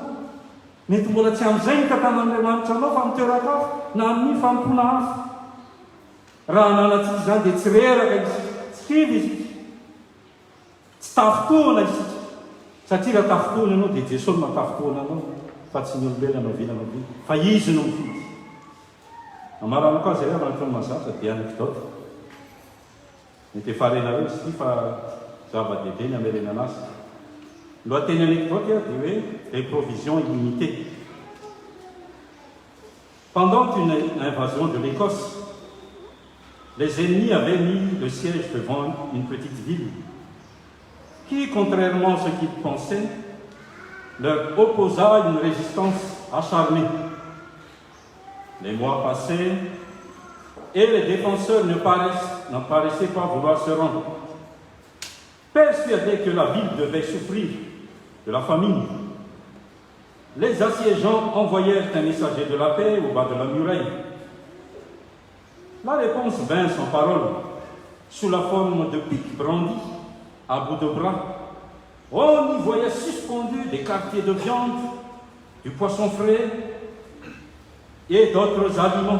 Mety mbola tsy amin'izay ny katan'Andriamanitra anao fa mitoeran-kafa na amin'ny fampona hafa. Raha nanatsika zany dia tsy reraka izy, tsy kivy izy, tsy tafotoana isika. Satria raha tafotoana ianao dia Jesosy mahatafotoana anao fa tsy ny olombelona vilana vy, fa izy no mifidy. Amarana koa zay avana toy ny mazatra dia anekdote. Mety efa renareo izy ty fa zava-dehibe ny amerenana azy. Lohateny anekdote dia hoe les provisions illimitées. Pendant une invasion de l'Écosse, les ennemis avaient mis le siège devant une petite ville qui, contrairement à ce qu'ils pensaient, leur opposa une résistance acharnée. Les mois passaient et les défenseurs n'en paraissaient pas vouloir se rendre. Persuadés que la ville devait souffrir de la famine, les assiégeants envoyèrent un messager de la paix au bas de la muraille. La réponse vint sans parole, sous la forme de pics brandis, à bout de bras. On y voyait suspendus des quartiers de viande, du poisson frais et d'autres aliments.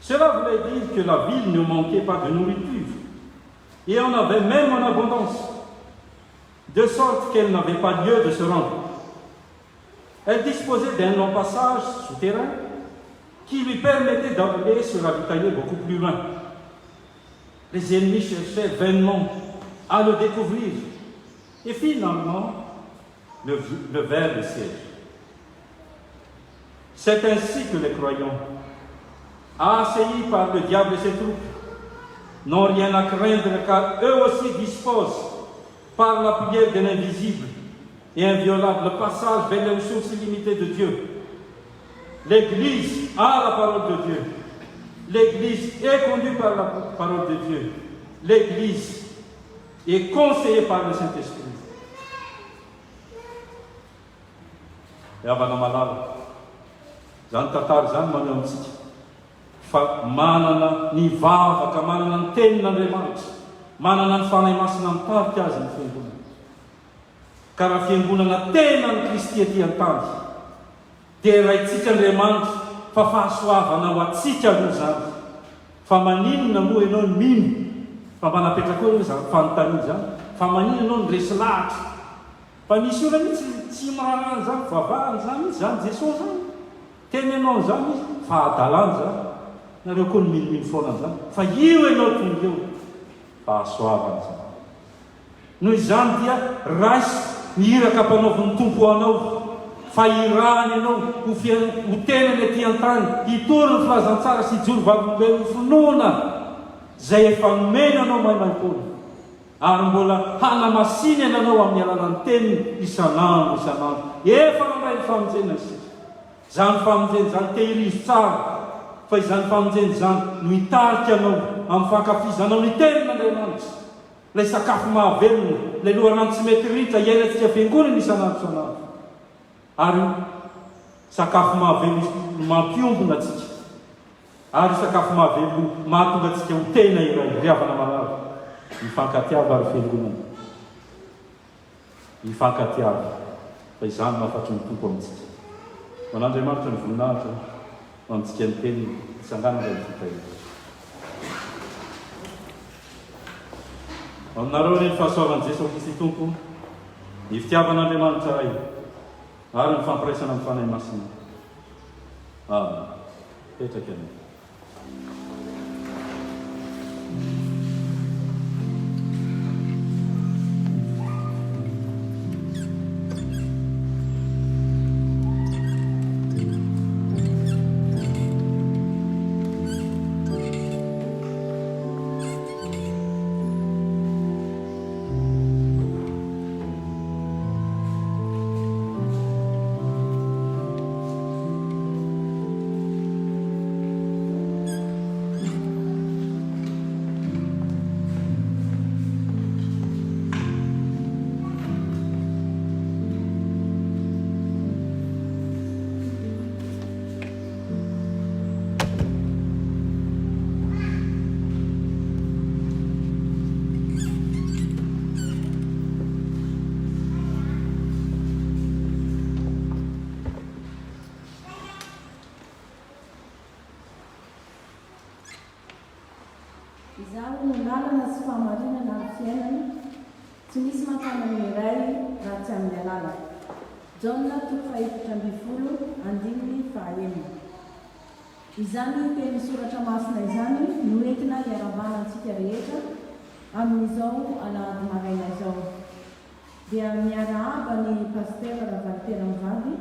Cela voulait dire que la ville ne manquait pas de nourriture, et en avait même en abondance, de sorte qu'elle n'avait pas lieu de se rendre. Elle disposait d'un long passage souterrain qui lui permettait d'aller se ravitailler beaucoup plus loin. Les ennemis cherchaient vainement à le découvrir, et finalement le vers le siège. C'est ainsi que les croyants, assaillis par le diable et ses troupes, n'ont rien à craindre, car eux aussi disposent, par la prière de l'invisible et inviolable, le passage vers les ressources illimitées de Dieu. L'Église a la parole de Dieu. L'Église est conduite par la parole de Dieu. L'Église est conseillée par le Saint-Esprit. Et avant malala, zantatar zan manamtsika fa manana ny vavaka, manana ny tenin'Andriamanitra, manana ny fanahy masina mitarika azy ny fiangonana. Ka raha fiangonana tena ny Kristy aty an-tany, dia raintsika Andriamanitra fa fahasoavana ho atsika aloha zany. Fa maninona moa ianao ny mino, fa manapetraka eo zany fanontania zany, fa maninona ianao ny resy lahatra. Fa misy olona mihitsy tsy marahana zany, vavahany zany izy zany Jesosy zany. Tena ianao zany izy, fa adalany zany. Nareo koa ny minomino foana zany. Fa io ianao tonga eo, fahasoavana zany. Noho izany dia raisy nihiraka ampanaoviny tompo anao, fa irahany ianao ho tenany aty an-tany, hitory ny filazantsara sy hijoro vavolombelona finoana zay efa nomeny anao maimaim-poana, ary mbola hanamasiny anao amin'ny alalan'ny teniny isanandro isanandro. Efa mandray ny famonjena isika. Zany famonjena zany tehirizo tsara, fa izany famonjena zany no hitarika anao amin'ny fankafizanao ny tenin'Andriamanitra. Ilay sakafo mahavelona, ilay loharano tsy mety ritra iainantsika fiangonana isanandro isanandro. Ary sakafo mahavelona mampiombona atsika. Ary sakafo mahavelona mahatonga atsika ho tena iray, riavana malala. Mifankatiava ary fiangonana. Mifankatiava. Fa izany mahafatry ny tompo amintsika. Man'Andriamanitra ny voninahitra amintsika ny teny isangana ilay fitahira. Aminareo ny fahasoavan'i Jesosy Kristy Tompo, ny fitiavan'Andriamanitra ray, ary ny fampiraisana amin'ny fanahy masina. Amen. Petraka anao. Izany no lalana sy fahamarinana amin'ny fiainana, tsy misy mankana iray raha tsy amin'ny alala. Jaona 2:20 Izany teny soratra masina izany no entina hiaravana antsika rehetra amin'izao alahady maraina izao. Dia miarahaba ny pastera Ravaltera Mivady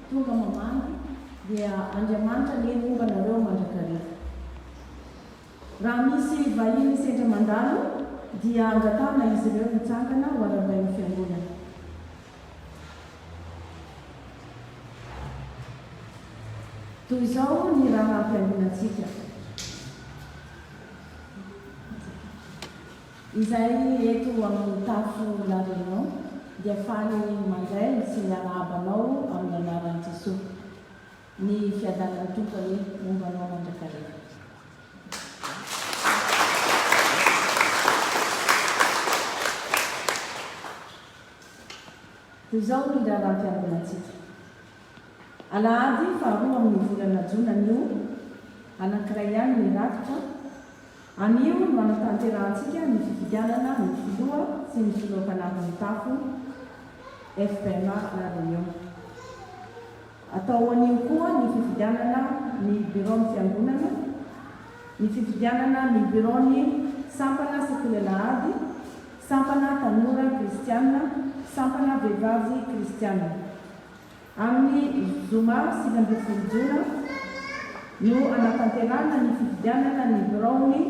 tonga mamandy, dia Andriamanitra ny momba nareo mandrakariva. Raha misy vahiny sendra mandalo, dia angatana izy ireo mitsangana ho arabain'ny fiangonana. Toy izao ny raha ampiangonantsika. Izay eto amin'ny tafo la Réunion dia faly mandray sy miarahabanao amin'ny anaran'i Jesosy. Ny fiadanany tompony mombanao mandrakariva. Toy izao ny raharam-piangonantsika. Alahady faharoa amin'ny volana Jonanio, anankiray ihany ny rakitra. Anio no manatanterahantsika ny fifidianana ny filoha sy ny filoha-panambiny tafo FPMA La Réunion. Atao anio koa ny fifidianana ny bureau ny fiangonana, ny fifidianana ny bureau ny sampana sekoly alahady, sampana tanora kristiana, sampana vehivavy kristiana. Amin'ny zoma 20 Jona no anatanterana ny fifidianana ny bureau ny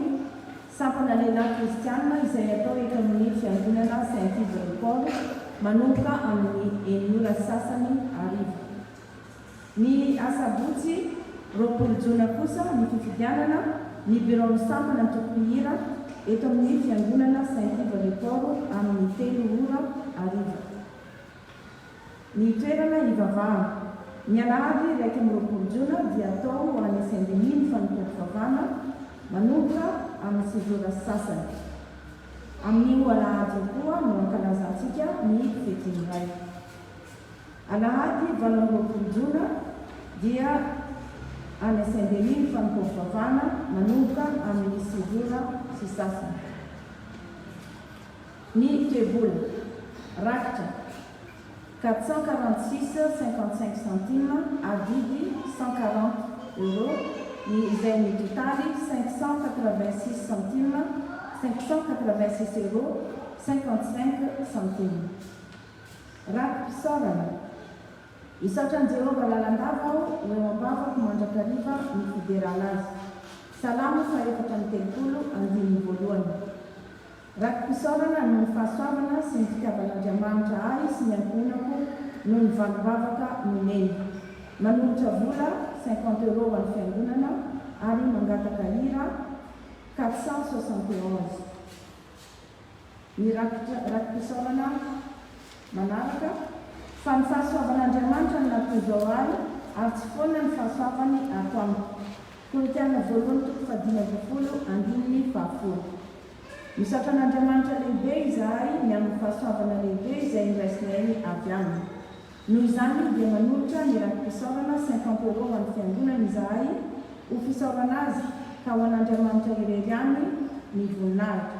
sampana lehilahy kristiana izay atao eto amin'ny fiangonana Saint-Yves-de-Paul manomboka amin'ny 1 sasany arivo. Ny asabotsy 20 Jona kosa ny fifidianana ny bureau ny sampana antoko-pihira eto amin'ny fiangonana Saint-Yves-de-Paul amin'ny 3 arivo. Ny toerana ivavahana. Ny alahady 20 Jona dia atao ho any Saint-Denis ny fanompoam-pivavahana manomboka amin'ny 6 sasany. Amin'io alahady koa no ankalazantsika ny fetiny iray. Alahady 20 Jona dia any Saint-Denis ny fanompoam-pivavahana manomboka amin'ny 6 sasany. Ny tebola rakitra 446,55 centimes à Didi 140 €, izay ny totaly 586 centimes, 586 € 55 centimes. Rapi-pisaorana. Isaotran Jehovah lalandava eo ambavako mandrakariva ny fiderana azy. Salamo faefatra ny telopolo andininy voalohany. Rapi-pisaorana no ny fahasoavana sy ny fitiavan'Andriamanitra ahy sy ny ankonako no ny valobavaka no neny. Manolotra vola 50 € amin'ny fiangonana ary mangataka hira 471. Ny rapi-pisaorana manaraka fa ny fahasoavan'Andriamanitra no nampizo ahy ary tsy foana ny fahasoavany ato amiko. Korinthiana 2:10-11. Misaotra an'Andriamanitra lehibe izahay ny amin'ny fahasoavana lehibe izay niraisinay avy aminy. Noho izany dia manolotra ny rapi-pisaorana 50 € amin'ny fiangonana izahay ho fisaorana azy ka ho an'Andriamanitra irery ihany ny voninahitra.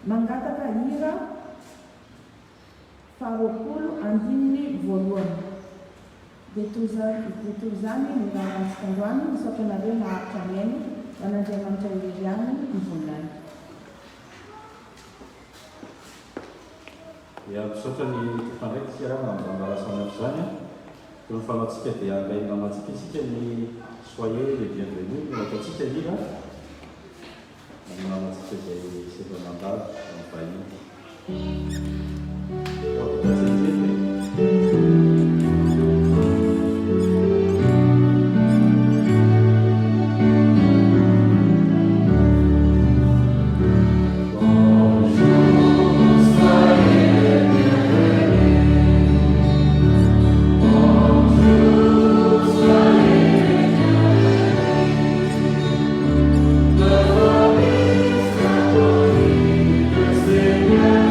Mangataka hira 20:1. Dia toy izany ny raharantsika androany, misaotra anareo naharitra miainy ho an'Andriamanitra irery ihany ny voninahitra. Dia misaotra ny tofandraiky isika raha ambara samihafa izany a. Toy ny fanaontsika dia angainy namantsika isika ny soyez les bienvenus no ataontsika hira amin'ny namantsika izay seza mandalo amin'ny vahiny. Seigneur,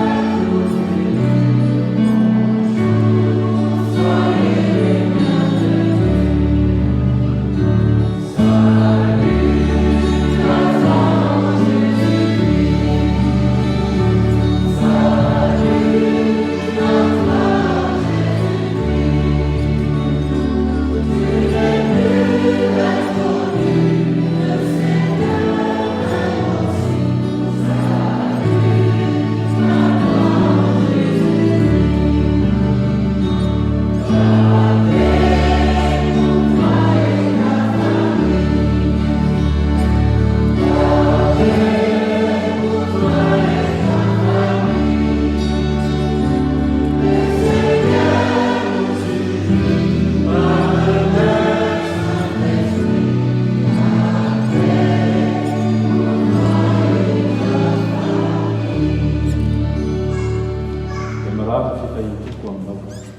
fanaovana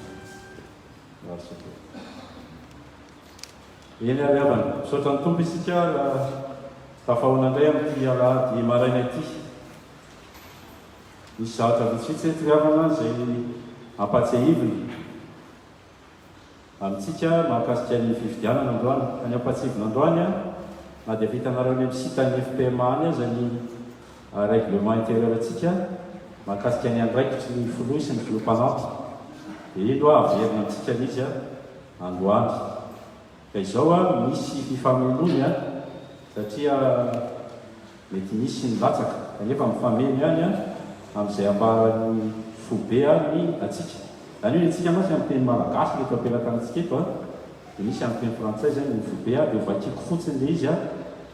eny ariavana misaotra ny tompo isika tafahona indray amin'ity alahady maraina ity. Misy zavatra vitsivitsy eto riavana zay ampatsiahivina amintsika mahakasika ny fifidianana androany. Ka ny ampatsiahivina androany na dia vitanareo ny misita ny FPMA any aza ny règlement intérieur atsika mahakasika ny andraikitry ny filoha sy ny filoha-panampy dia ino averina amintsika n'izy androany. Ka izao misy fifamelony satria mety misy ny latsaka kanefa mifameny ihany amin'izay ambaran'ny fobe ny atsika. Zany hoe atsika masy amin'ny teny malagasy reto ampelantanantsika eto dia misy amin'ny teny frantsay zany ny fobe dia vakiako fotsiny le izy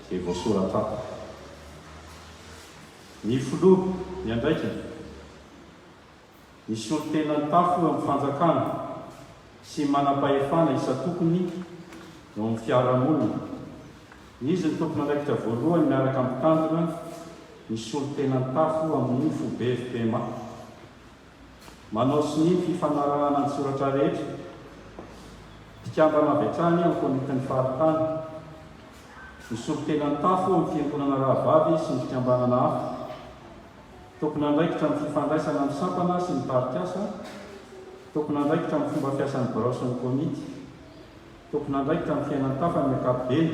zay voasoratra. Ny filoha ny andraiky misy olo tena ny tafo amin'ny fanjakana sy manam-pahefana isa-tokony eo amin'ny fiarahamonina. Izy ny tompony andraikitra voalohany miaraka amin'ny mpitandrina misy olo tena ny tafo amin'ny fobe FPMA. Manao sy ny fifanarahana ny soratra rehetra, mpikambana avy hatrany amin'ny komitin'ny faharitany. Misy olo tena ny tafo amin'ny fiangonana rahavavy sy ny fikambanana hafa. Tompony andraikitra amin'ny fifandraisana amin'ny sampana sy ny taritrasa. Tompony andraikitra amin'ny fomba fiasan'ny birao sy ny komity. Tompony andraikitra amin'ny fiainan'ny tafa ny ankapobeny.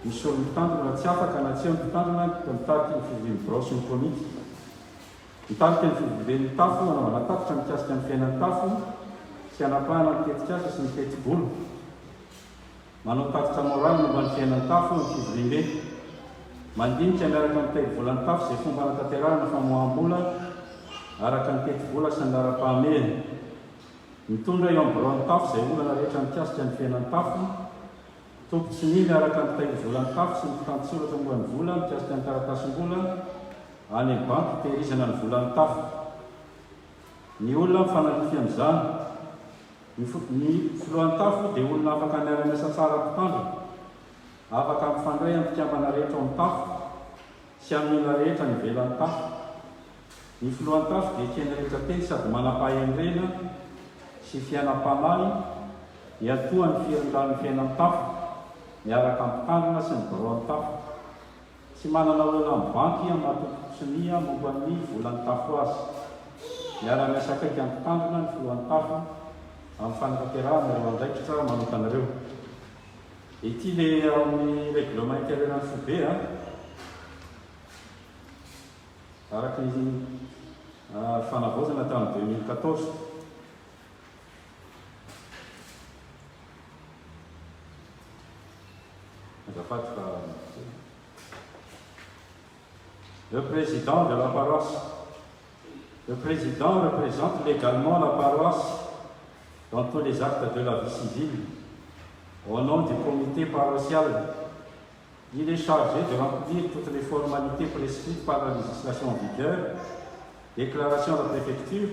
Misy olo mitandrina tsy afaka na tsy eo ny mitandrina mitariky ny fividian'ny birao sy ny komity. Mitariky ny fividian'ny tafo anaovana tatitra mikasika ny fiainan'ny tafo sy anapahana ny tetikasa sy ny teti-bolo. Manao tatitra moraly momba ny fiainan'ny tafo ny fividian'ny mandinika miaraka amin'ny teti-volan'ny tafo izay fomba natanterahana famoaham-bola araka ny teti-vola sy ny lara-pahamehana. Mitondra eo amin'ny biraon'ny tafo izay olana rehetra mikasika ny fiainan'ny tafo. Tompotsy ny miaraka ny teti-volan'ny tafo sy ny mpitandron-tsoratra momba ny vola mikasika ny taratasim-bola any amin'ny banky tehirizana ny volan'ny tafo. Ny olona mifanalify amin'izany. Ny filohan'ny tafo dia olona afaka miara-miasa tsara mpitandrina, afaka mifandray amin'ny mpikambana rehetra ao amin'ny tafo sy amin'ny olona rehetra ny ivelan'ny tafo. Ny filohan'ny tafo dia ekeny rehetra teny sady manam-pahendrena sy fiainam-panahy hiatohan'ny firindrany fiainan'ny tafo miaraka amin'ny mpitandrina sy ny biraon'ny tafo. Tsy manana olana amin'ny banky amin'ny mahatompotsinia momba ny volan'ny tafo azy. Miara-miasa akaiky amin'ny mpitandrina ny filohan'ny tafo amin'ny fanatanterahana ireo andraikitra manokanareo. Ity le amin'ny règlement intérieur ny fobe araka ny fanavaozana tamin'ny 2014. Le président de la paroisse. Le président représente légalement la paroisse dans tous les actes de la vie civile. Au nom du comité paroissial, il est chargé de remplir toutes les formalités prescrites par la législation en vigueur, déclaration de la préfecture,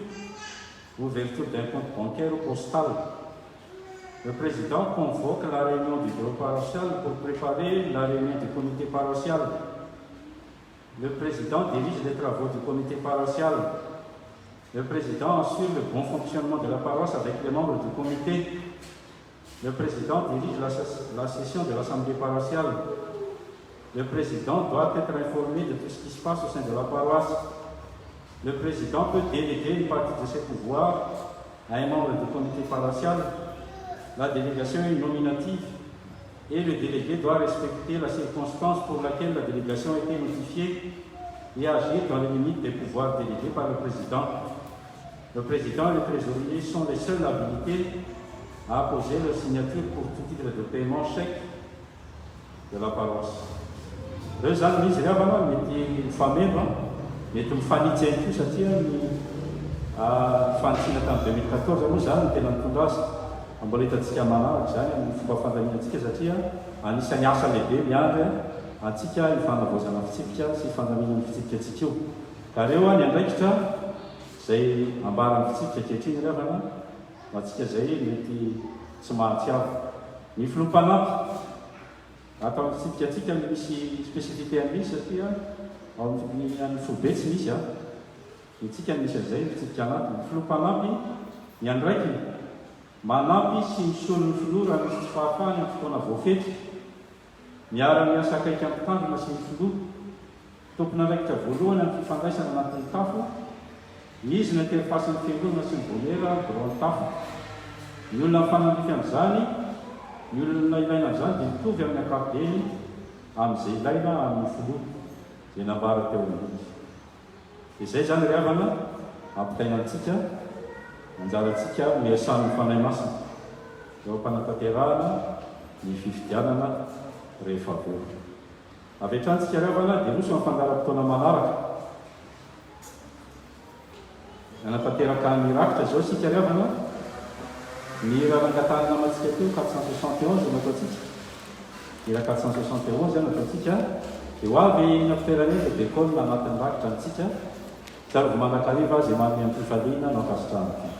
ouverture d'un compte bancaire ou postal. Le président convoque la réunion du bureau paroissial pour préparer la réunion du comité paroissial. Le président dirige les travaux du comité paroissial. Le président assure le bon fonctionnement de la paroisse avec les membres du comité. Le président dirige la session de l'assemblée paroissiale. Le président doit être informé de tout ce qui se passe au sein de la paroisse. Le président peut déléguer une partie de ses pouvoirs à un membre du comité paroissial. La délégation est nominative et le délégué doit respecter la circonstance pour laquelle la délégation a été notifiée et agir dans les limites des pouvoirs délégués par le président. Le président et le trésorier sont les seuls habilités à apposer leur signature pour tout titre de paiement chèque de la paroisse. Reo zany izy riavana mety mifameno mety mifanitsy ihany koa satria ny fanitsina tamin'ny 2014 moa zany ny tena mitondra azy. Mbola hitantsika manaraka zany amin'ny fomba fandaniantsika satria anisan'ny asa lehibe miandry antsika ny fanavaozana fitsipika sy fandaminan'ny fitsipika antsika io. Ka reo ny andraikitra izay ambaran'ny fitsipika ankehitriny riavana antsika zay mety tsy mahatsiaro. Ny filoha-panampy atao amin'ny fitsipika antsika misy spécificité amin'izy satria amin'ny fobe tsy misy itsika misy an'izay mitsika anaty ny filompanampy ny andraiky manampy sy misolo ny filoha raha misy tsy fahafahany amin'ny fotoana voafety miara-miasa akaiky amin'ny tandrona sy ny filoha tompona andraikitra voalohany amin'ny fifandraisana anatin'ny tafo izy no tefasin'ny fiangonana sy ny volera grande tafo ny olona mifanandrify amin'izany ny olona ilaina amin'izany dia mitovy amin'ny ankapobeny amin'izay ilaina amin'ny filoha zay nambara teo amin'ny izay zany ry havana ampitainantsika anjarantsika miasan'ny fanahy masina eo ampanataterahana ny fifidianana rehefa aveo avy hatrany tsika ry havana dia roso amfandaram-potoana manaraka anatanteraka ny rakitra zao sika ry havana ny rarangatanina matsika teo 471 nataotsika ira 471 nataotsika dia ho avy nafiterany dia bekôlina anatin'ny rakitra antsika tsara vo manakariva zay manome amin'ny fifaliana no akasitrahana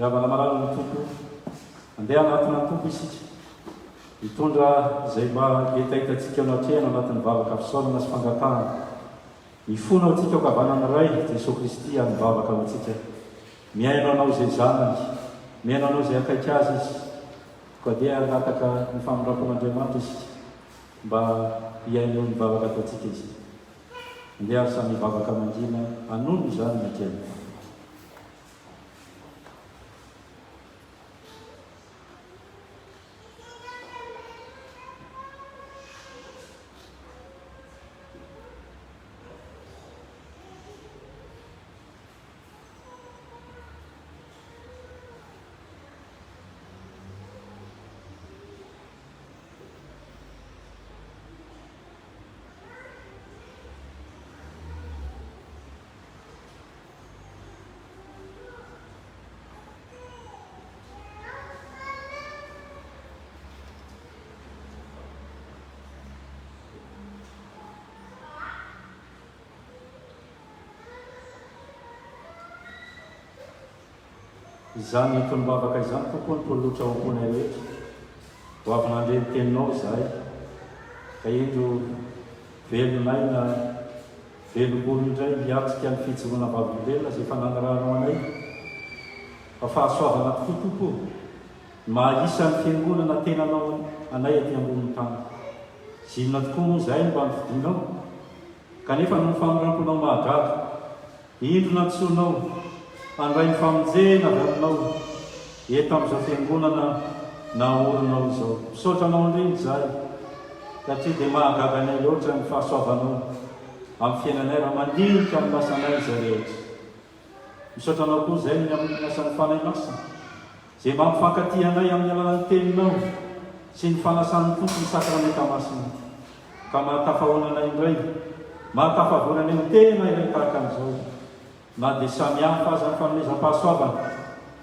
Ravana marano ny tompo andeha anatina tompo isika hitondra izay mba etaitatsika anatrehana anatin'ny vavaka fisaolana sy fangatahana mifona ao tsika okavanany ray Jesosy Kristy amin'ny vavaka ao antsika miaino anao izay zanany miaino anao izay akaiky azy izy koa dia anataka ny famondrapon'Andriamanitra isika mba hiaino ny vavaka ataontsika izy andeha ary samy vavaka mangina anono izany nakely izany tolom-bavaka izany kokoa ny tolotra oamponay rehetra ho avy nandre ny teninao zahay ka indro velonay na velom-bolo indray miatrika ny fijoroana vavolombelona zay fanangaranao anay fa fahasoavana tokoa tokoa mahisan'ny fiangonana tenanao anay aty amboniny tany zinona tokoa moa zay mba nividinao kanefa no famoramponao mahagaga indro natsoanao andray ny famonjena avy aminao eto amin'izao fiangonana na oronao izao misaotranao indreny zahay satria dia mahagaga anay loatra ny fahasoavanao amin'ny fiainanay raha mandinika amin'ny lasanay izay rehetra misaotranao koa zay ny amin'ny lasan'ny fanay masina zay mba mifankaty-anay amin'ny alalan'ny teninao sy ny fanasan'ny tompony sakramenta masina ka mahatafahoananay indray mahatafavoranay ny tena iray tahaka an'izao na dia samy hafa aza ny fanomezam-pahasoavana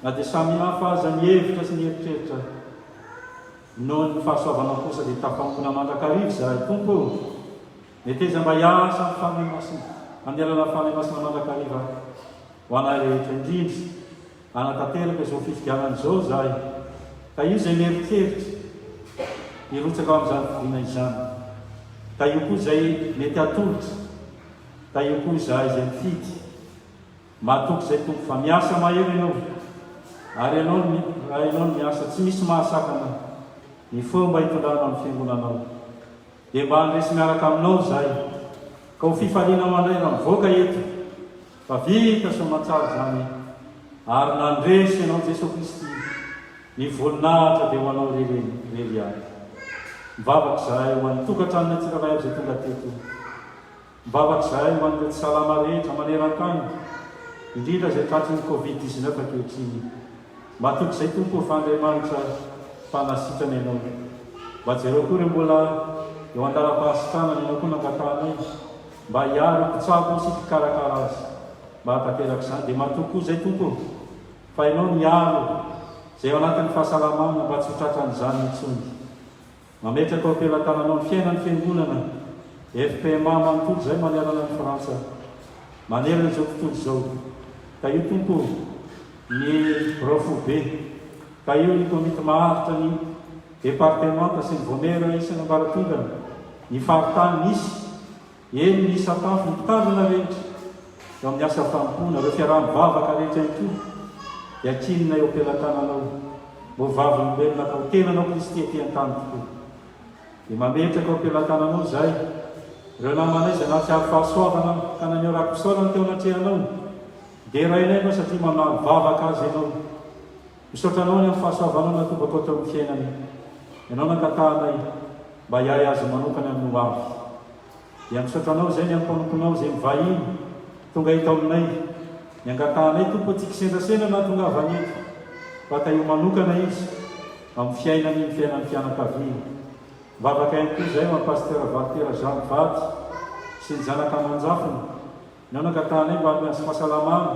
na dia samy hafa aza ny hevitra sy ny heritreritra noho ny fahasoavanao kosa dia tafampona mandrakarivo zahay tompo neteza mba hiasa ny fanay masina amin'ny alalan'ny fanay masina mandrakariva ho anay rehetra indrindra anatanteraka izao fifidianan'izao zahay ka io zay mieritreritra hirotsaka ao amin'izany fidiana izany ka io koa zay mety atolotra ka io koa zahay zay mifidy mahatoky zay tompo fa miasa mahery ianao ary raha ianao miasa tsy misy mahasakana ny fomba hitondranao amin'ny fiangonanao dia mba handresy miaraka aminao zahay ka ho fifalianao mandray raha mivoaka eto fa vita somatsara zany ary nandresy ianao Jesosy Kristy ny voninahitra dia ho anao rery any mivavaka zahay ho an'ny tokantranona tsirairay aby zay tonga teto mivavaka zahay ho an'ireo tsy salama rehetra maneran-tany indrindra zay tratry ny Covid-19 ankehitriny matoky zay tompo fa Andriamanitra fanasitrana ianao mba jereo koa reo mbola eo an-dara-pahasitanana ianao koa nangatanay mba hiary mpitsabo sy fikarakara azy mba hatanteraka izany dia matoky koa zay tompo fa ianao niaro zay ao anatin'ny fahasalamana mba tsy ho tratran'izany mitsony mametraka ao ampelantananao ny fiainan'ny fiangonana FPMA manontolo zay manerana ny Frantsa manerana izao tontolo izao ka io tompo ny Rofobe ka io ny komity maharitra ny departemanta sy ny vomera isany ambaratongana ny faritany misy eny ny sakafo ny mpitandrina rehetra eo amin'ny asa fampona reo fiaraha-mivavaka rehetra ito dia kinina eo ampelantananao mbo vavolombelona ka ho tenanao Kristy ety an-tany tokoa dia mametraka ao ampelantananao zay reo namanay zay naty ary fahasoavana ka naneo raha-pisaorana teo anatrehanao dia rainay anao satria manavavaka azy ianao misaotranao ny amin'ny fahasoavanao natobako teo amin'ny fiainany ianao nangatanay mba hiay azy manokana amin'ny ho avy dia misaotranao zay ny amin'ny mpanomponao zay mivahiny tonga hita aminay ny angatanay tompo tsika sendasena na tonga avanyeto fa ka io manokana izy amin'ny fiainany ny fiainan'ny fianakaviana mivavaka ihany koa zay mampastera Valtera Jean Vaty sy ny zanaka aman-jafiny ianao nangatanay mba amin'ny fahasalamana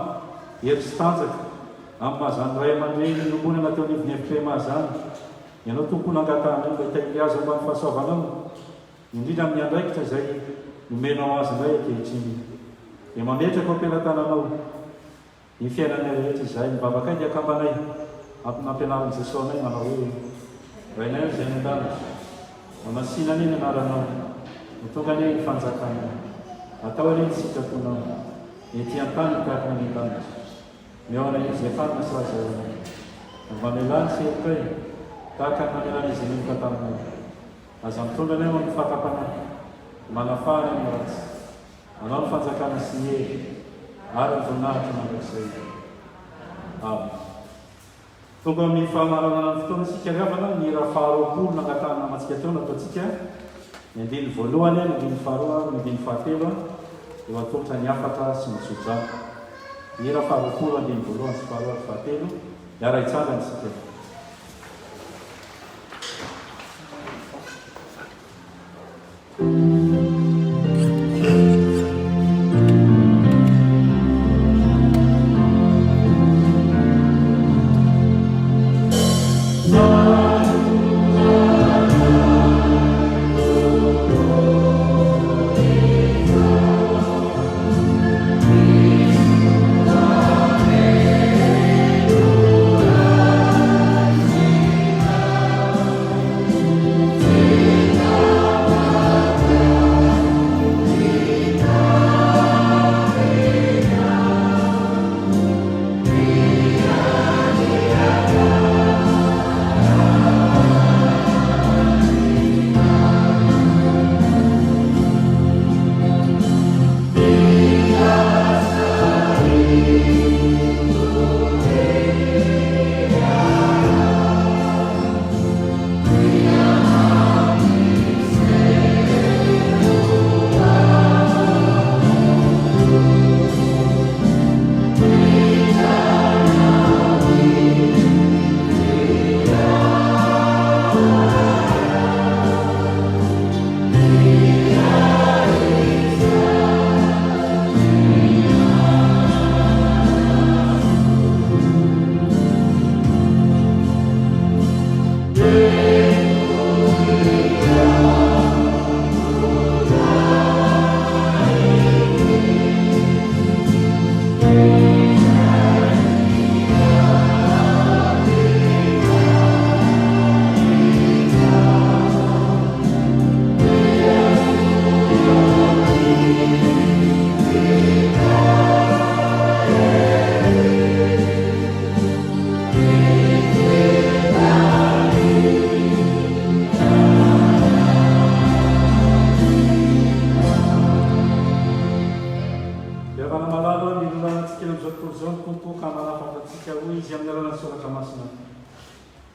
hery sy tanjaka amin'ny mahazany ray aman-dreny nombonana teo anivony FPMA zany ianao tompo nangatanay mba hitahiry azy ambany fahasoavanao indrindra amin'ny andraikitra zay nomenao azy indray ankehitriny dia mametraka ao ampelantananao ny fiainanay rehetra izay mivavaka dia akambanay nampianaran'i Jesosy anay manao hoe rainay zay ny-andanitra mamasinany ny anaranao mitonga ny ny fanjakana atao any ny sikatonao ety an-tany tahaka ny an-danitra miaona izy efanina sy azaonay mamelany sy ekay tahaka ny mamelany izy meloka taminao aza mitondra anay amin'ny fatapana manafana ny ratsy anao ny fanjakana sy ny hery ary ny voninahitra mandrakizay tonga amin'ny famaranana ny fotoana sika riavana ny raha faharoapolo nangatana matsika teo nataontsika ny andiny voalohany ny andiny faharoa ny andiny fahatelo eo atolotra ny afatra sy misoja ny raha faharoapolo andiny voalohany sy faharoa sy fahatelo iara hitsangany sika Oh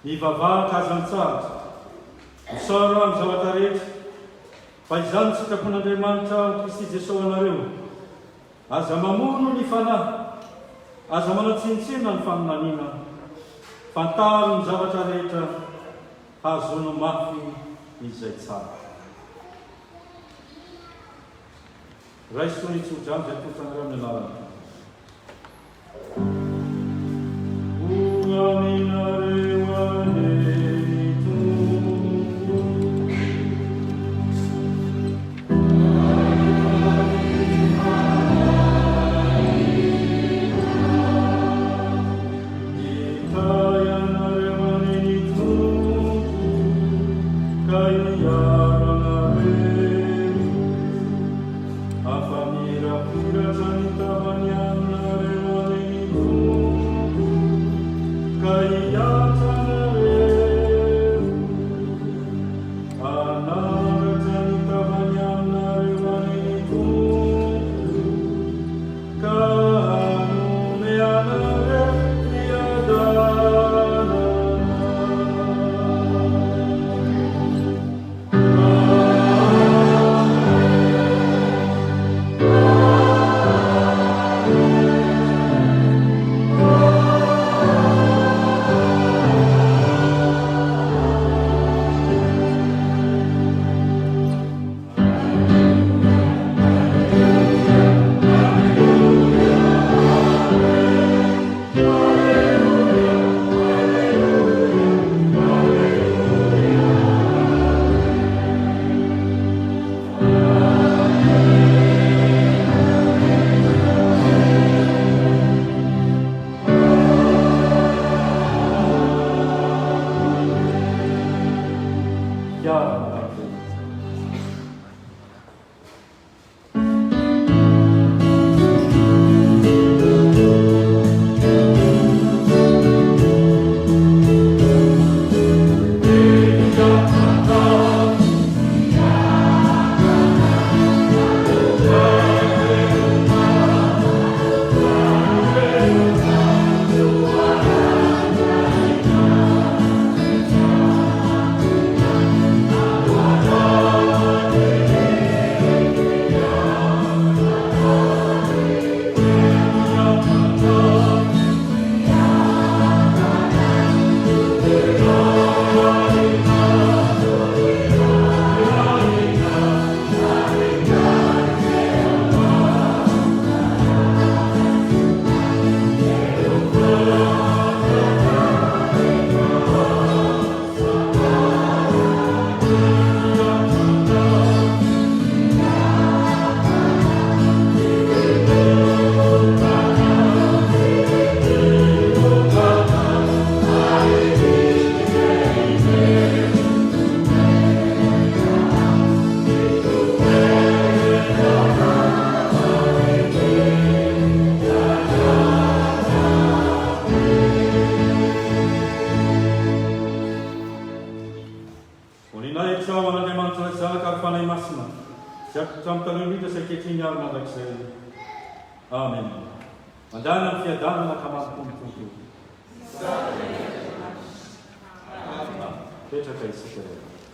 mivavaka azy amintsara misara amin'ny zavatra rehetra fa izany sitrapon'Andriamanitra Kristy Jesosy anareo aza mamono ny fanahy aza manatsinitsina ny faminaniana fantaro ny zavatra rehetra hazono mafy izay tsara raisony tsodrano zay totanareo amin'ny anarana aminareo aneny tompo itai anareo aneny tompo ka iaro anareo afamirapiratra ny tavany anareo aneny tompo ka iatra anareo anaratra ny tavany anareo aneny tompo ka hanome anareo fiadanana Amen. Mandana ny fiadanana ka mampitombo tompo. Petraka isika rehetra.